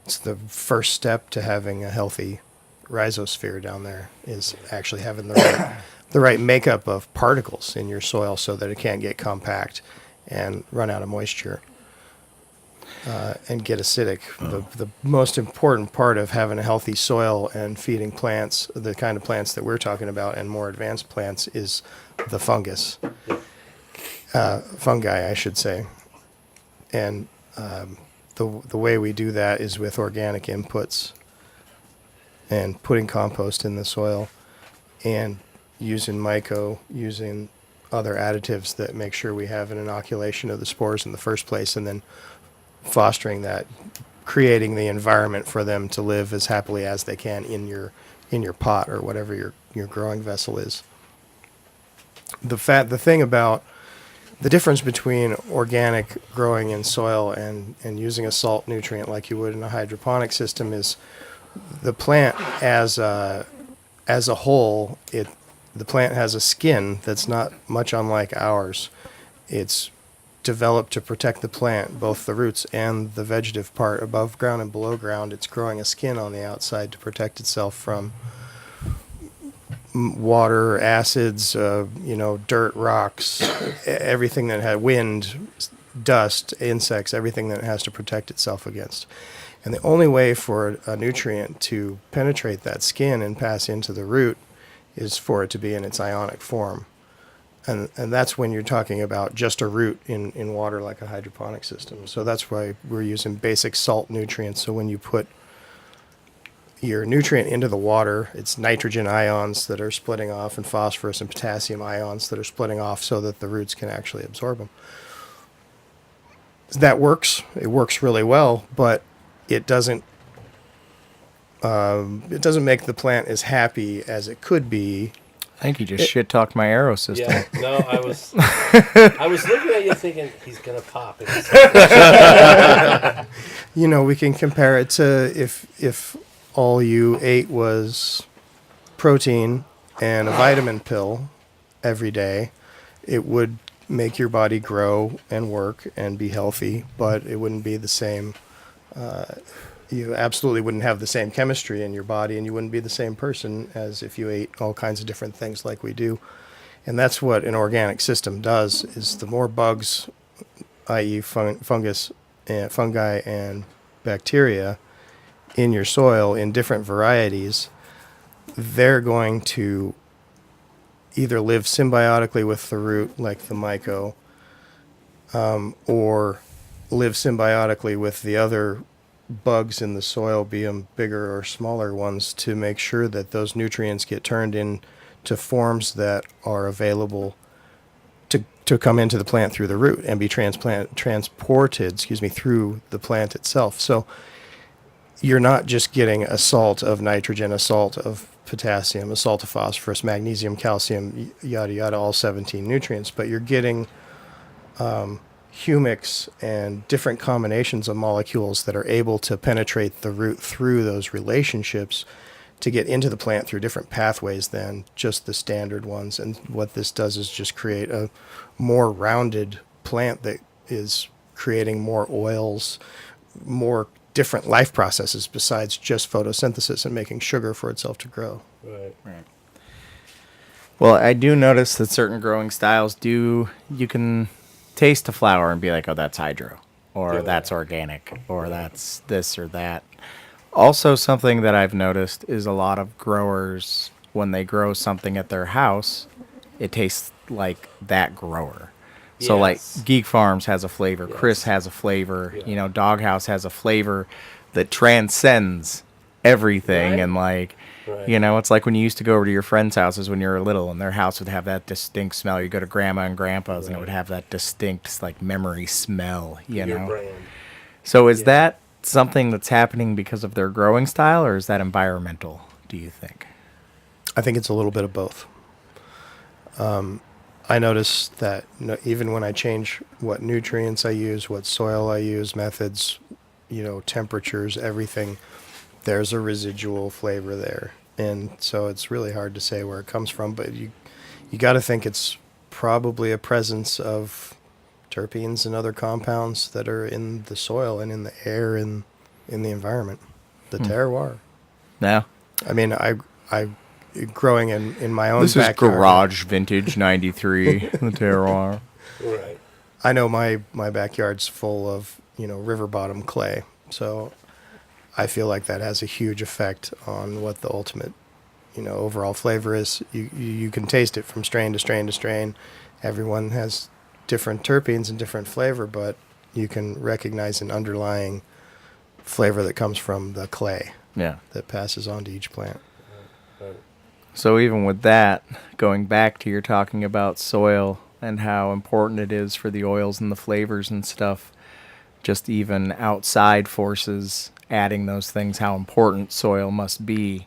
It's the first step to having a healthy rhizosphere down there, is actually having the right makeup of particles in your soil so that it can't get compact and run out of moisture and get acidic. The most important part of having a healthy soil and feeding plants, the kind of plants that we're talking about and more advanced plants, is the fungus. Fungi, I should say. And the way we do that is with organic inputs and putting compost in the soil and using myco, using other additives that make sure we have an inoculation of the spores in the first place, and then fostering that, creating the environment for them to live as happily as they can in your pot or whatever your growing vessel is. The thing about the difference between organic growing in soil and using a salt nutrient like you would in a hydroponic system is the plant as a whole, the plant has a skin that's not much unlike ours. It's developed to protect the plant, both the roots and the vegetative part above ground and below ground. It's growing a skin on the outside to protect itself from water, acids, dirt, rocks, everything that had wind, dust, insects, everything that it has to protect itself against. And the only way for a nutrient to penetrate that skin and pass into the root is for it to be in its ionic form. And that's when you're talking about just a root in water like a hydroponic system. So that's why we're using basic salt nutrients. So when you put your nutrient into the water, it's nitrogen ions that are splitting off and phosphorus and potassium ions that are splitting off so that the roots can actually absorb them. That works. It works really well, but it doesn't it doesn't make the plant as happy as it could be. I think you just shit talked my arrow system. Yeah, no, I was looking at you thinking he's gonna pop it. We can compare it to if all you ate was protein and a vitamin pill every day, it would make your body grow and work and be healthy, but it wouldn't be the same. You absolutely wouldn't have the same chemistry in your body, and you wouldn't be the same person as if you ate all kinds of different things like we do. And that's what an organic system does, is the more bugs, i.e. fungus, fungi and bacteria in your soil in different varieties, they're going to either live symbiotically with the root, like the myco, or live symbiotically with the other bugs in the soil, be them bigger or smaller ones, to make sure that those nutrients get turned into forms that are available to come into the plant through the root and be transported through the plant itself. So you're not just getting a salt of nitrogen, a salt of potassium, a salt of phosphorus, magnesium, calcium, yada yada, all 17 nutrients, but you're getting humics and different combinations of molecules that are able to penetrate the root through those relationships to get into the plant through different pathways than just the standard ones. And what this does is just create a more rounded plant that is creating more oils, more different life processes besides just photosynthesis and making sugar for itself to grow. Right. Well, I do notice that certain growing styles you can taste a flower and be like, oh, that's hydro, or that's organic, or that's this or that. Also, something that I've noticed is a lot of growers, when they grow something at their house, it tastes like that grower. So, like, Geek Farms has a flavor, Chris has a flavor, Doghouse has a flavor that transcends everything. Right. And, like, it's like when you used to go over to your friends' houses when you were little, and their house would have that distinct smell. You go to Grandma and Grandpa's, and it would have that distinct, like, memory smell, Your brand. So is that something that's happening because of their growing style, or is that environmental, do you think? I think it's a little bit of both. I notice that even when I change what nutrients I use, what soil I use, methods, temperatures, everything, there's a residual flavor there. And so it's really hard to say where it comes from, but you got to think it's probably a presence of terpenes and other compounds that are in the soil and in the air and in the environment, the terroir. Yeah. I mean, I growing in my own This backyard. is Garage Vintage 93, the terroir. Right. I know my backyard's full of, river bottom clay. So I feel like that has a huge effect on what the ultimate, overall flavor is. You can taste it from strain to strain to strain. Everyone has different terpenes and different flavor, but you can recognize an underlying flavor that comes from the clay that passes on to each plant. So even with that, going back to your talking about soil and how important it is for the oils and the flavors and stuff, just even outside forces adding those things, how important soil must be,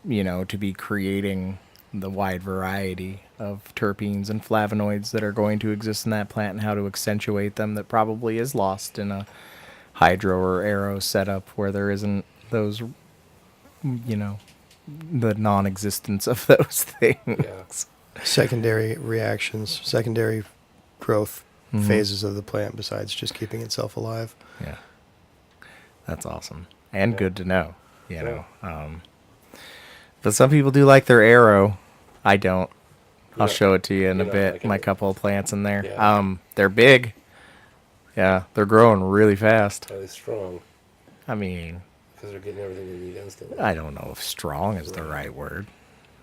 to be creating the wide variety of terpenes and flavonoids that are going to exist in that plant, and how to accentuate them that probably is lost in a hydro or aero setup where there isn't those, the non-existence of those things. Yeah. Secondary reactions, secondary growth phases of the plant besides just keeping itself alive. Yeah. That's awesome. And good to know, but some people do like their arrow. I don't. I'll show it to you in a bit. Like My couple of plants in there. Yeah. They're big. Yeah, they're growing really fast. Really strong. I mean, Because they're getting everything they need instantly. I don't know if strong is the right word.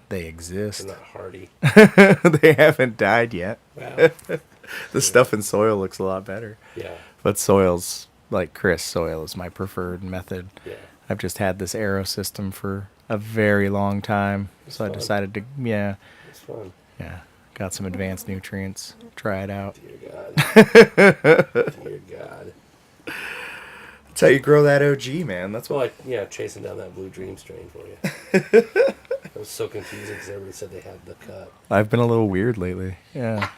They They're exist. not hardy. They haven't died yet. Wow. The stuff in soil looks a lot better. Yeah. But soil's, like Chris, soil is my preferred method. Yeah. I've just had this arrow system for a very long time. It's So I fun. decided to, It's fun. got some advanced nutrients. Try it out. Dear God. Dear God. That's how you grow that OG, man. That's So what. chasing down that blue dream strain for you. It was so confusing because everybody said they had the cut. I've been a little weird lately. Yeah.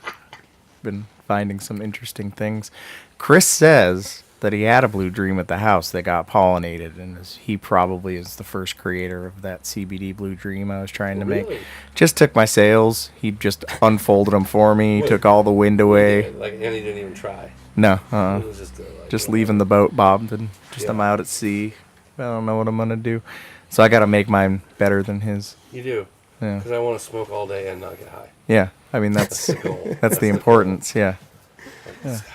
Been finding some interesting things. Chris says that he had a blue dream at the house that got pollinated, and he probably is the first creator of that CBD blue dream I was trying to make. Really? Just took my sails. He just unfolded them for me, Wait. took all the wind away. And he didn't even try. No, It was just leaving the boat bobbed and just Yeah. I'm out at sea. I don't know what I'm gonna do. So I got to make mine better than his. You do. Yeah. Because I want to smoke all day and not get high. Yeah. I mean that's the goal. that's the importance. Yeah.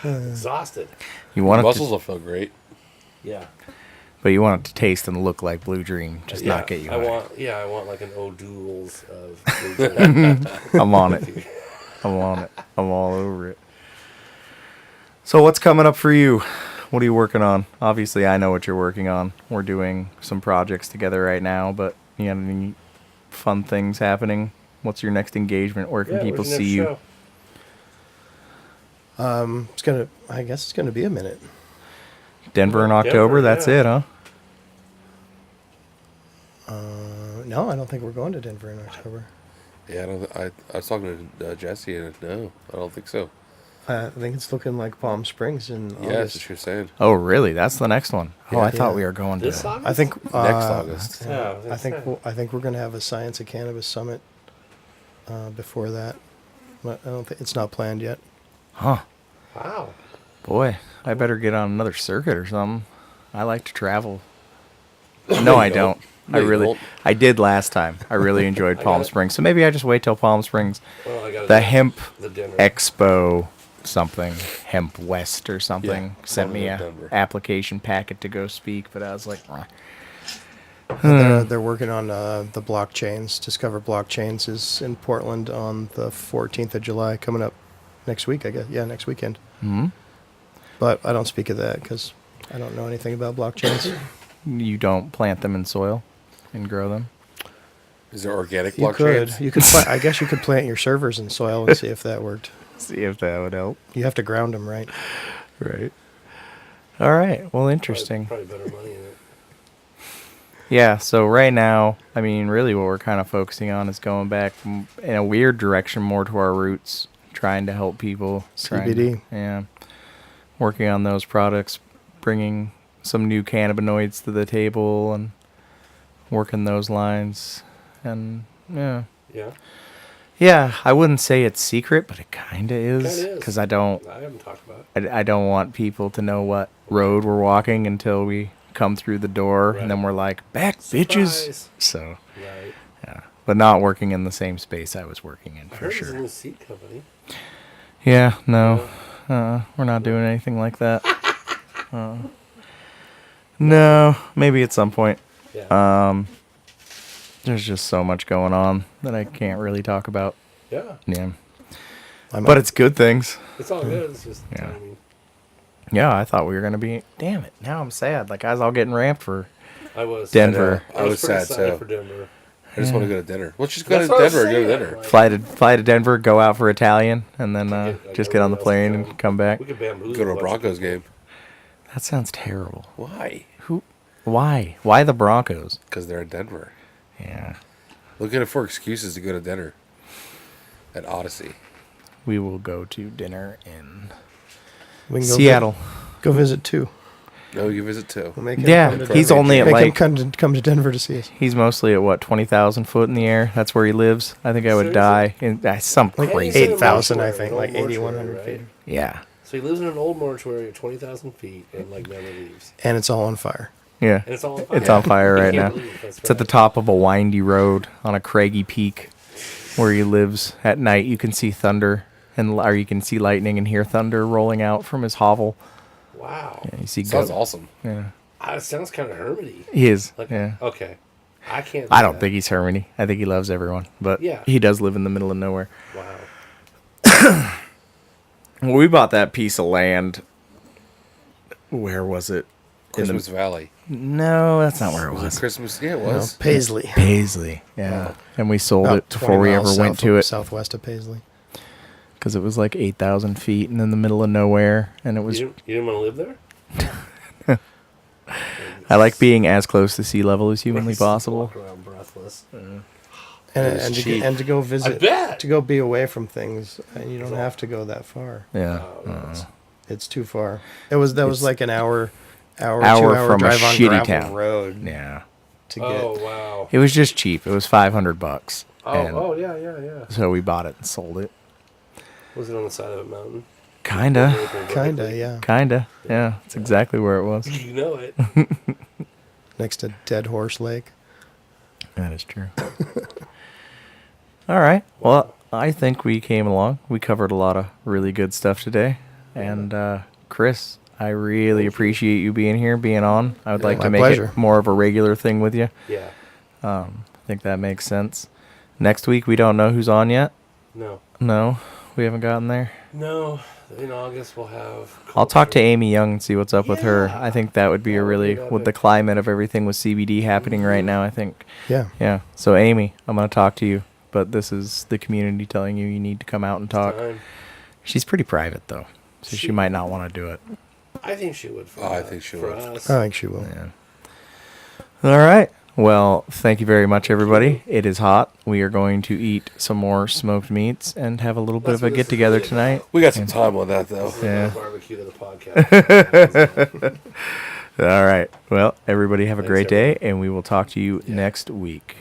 Exhausted. You want it Muscles to, will feel great. Yeah. but you want it to taste and look like Blue Dream, just not get you high. I want like an O'Doul's of blue dream. I'm on it. I'm on it. I'm all over it. So what's coming up for you? What are you working on? Obviously, I know what you're working on. We're doing some projects together right now, but you got any fun things happening? What's your next engagement? Where can people where's the see next you? show? I guess it's gonna be a minute. Denver in Denver, October. That's yeah. it, huh? No, I don't think we're going to Denver in October. Yeah, I was talking to Jesse, and no, I don't think so. I think it's looking like Palm Springs in Yeah, that's August. what you're saying. Oh, really? That's the next one. Oh, I thought Yeah. we were going This to. August? I think Next August. Yeah, I was gonna I think say. I think we're going to have a Science of Cannabis Summit before that, but I don't think it's not planned yet. Huh? Wow. Boy, I better get on another circuit or something. I like to travel. No, I don't. No, you don't. I did last time. I really enjoyed I Palm got it. Springs. So maybe I just wait till Palm Springs. Well, I got The hemp the dinner. expo something, Hemp West or something, Yeah, sent me in a Denver. application packet to go speak, but I was like, "Meh." They're working on the blockchains. Discover Blockchains is in Portland on the 14th of July, coming up next week, I guess. Yeah, next weekend. Hmm? But I don't speak of that because I don't know anything about blockchains. You don't plant them in soil and grow them? Is there organic You could. blockchains? You could. I guess you could plant your servers in soil and see if that worked. See if that would help. You have to ground them, right? Right. All right. Well, interesting. Probably better money in it. Yeah, so right now, I mean, really what we're kind of focusing on is going back in a weird direction more to our roots, trying to help people. CBD. Yeah. Working on those products, bringing some new cannabinoids to the table and working those lines. And, yeah. Yeah. Yeah, I wouldn't say it's secret, but it kind of is. Kinda is. Because I don't I haven't talked about it. I don't want people to know what road we're walking until we come through the door, Right. and then we're like, back, bitches. Surprise. So, Right. yeah. But not working in the same space I was working in, I for heard it's a sure. new seed company. Yeah, no. We're not doing anything like that. No, maybe at some point. Yeah. There's just so much going on that I can't really talk about. Yeah. Yeah. I might- But it's good things. It's all good. It's just Yeah. timing. Yeah, I thought we were going to be. Damn it. Now I'm sad. Like, I was all getting ramped for I was. Denver. I was pretty sad, excited so for Denver. I just want to go to dinner. Let's just go That's to what I was Denver and go to saying, dinner. like, Fly to Denver, go out for Italian, and then Like, just get on the everyone plane else and come back. We could bamboozle. Go to a bunch of Broncos people. game. That sounds terrible. Why? Why? Why the Broncos? Because they're in Denver. Yeah. Looking for excuses to go to dinner at Odyssey. We will go to dinner in we can go Seattle. Go visit too. No, you visit too. We'll make him Yeah, come to he's Denver. only at Make him like come to Denver to see us. he's mostly at what 20,000 foot in the air. That's where he lives. I think I would Seriously? die in some Like crazy. He's in a 8,000, I mortuary, think, an like old mortuary, 8,100 right? feet. Yeah, So he lives in an old mortuary at 20,000 feet and like never leaves. And it's all on fire. yeah. And it's all on fire. It's on fire You right can't now. leave, that's It's at the right. top of a windy road on a craggy peak where he lives. At night, you can see thunder or you can see lightning and hear thunder rolling out from his hovel. Wow. Yeah, you see Sounds goat- awesome. Yeah, It sounds kind of hermity. he is. Like, yeah. okay. I can't. I do don't that. think he's hermity. I think he loves everyone, but Yeah. he does live in the middle of nowhere. Wow. Well, we bought that piece of land. Where was it? Christmas Valley. No, that's not where it Was was. it Christmas? Yeah, it No, was. Paisley. Paisley. Yeah, and we sold About it 20 before we miles ever went to it Southwest of Paisley. because it was like 8,000 feet and in the middle of nowhere, and it was You didn't want to live there? I like being as close to sea level as humanly Just possible. Walk around breathless. And cheap. to go visit, I bet. to go be away from things, and you don't have to go that far. Yeah. Oh, no, It's too far. That was like an hour, Hour 2 hour from a drive on shitty gravel town. road Yeah. to get. Oh wow. It was just cheap. It was $500. and Oh yeah. so we bought it and sold it. Was it on the side of a mountain? Kinda. Kinda, yeah. Kinda. Yeah. That's exactly where it was. You know it. Next to Dead Horse Lake. That is true. All right. Well, I think we came along. We covered a lot of really good stuff today. And Chris, I really appreciate you being here, being on. I would like My to make pleasure. it more of a regular thing with you. Yeah. I think that makes sense. Next week, we don't know who's on yet. No. No, we haven't gotten there. No. In August we'll have. I'll talk to Amy Young and see what's up with her. Yeah. I think that would be a That would really, be with epic. the climate of everything with CBD happening right now, I think. Yeah. Yeah. So, Amy, I'm going to talk to you, but this is the community telling you need to come out and talk. Time. She's pretty private, though, so she might not want to do it. I think she would. For I think she for would. Us. I think she will. Yeah. All right. Well, thank you very much, everybody. It is hot. We are going to eat some more smoked meats and have a little bit That's of a what this get is together really tonight. about. We got some time on that though. This is Yeah. a barbecue to the podcast. All right. Well, everybody have a Thanks, great day, everyone. and we will talk to you next week.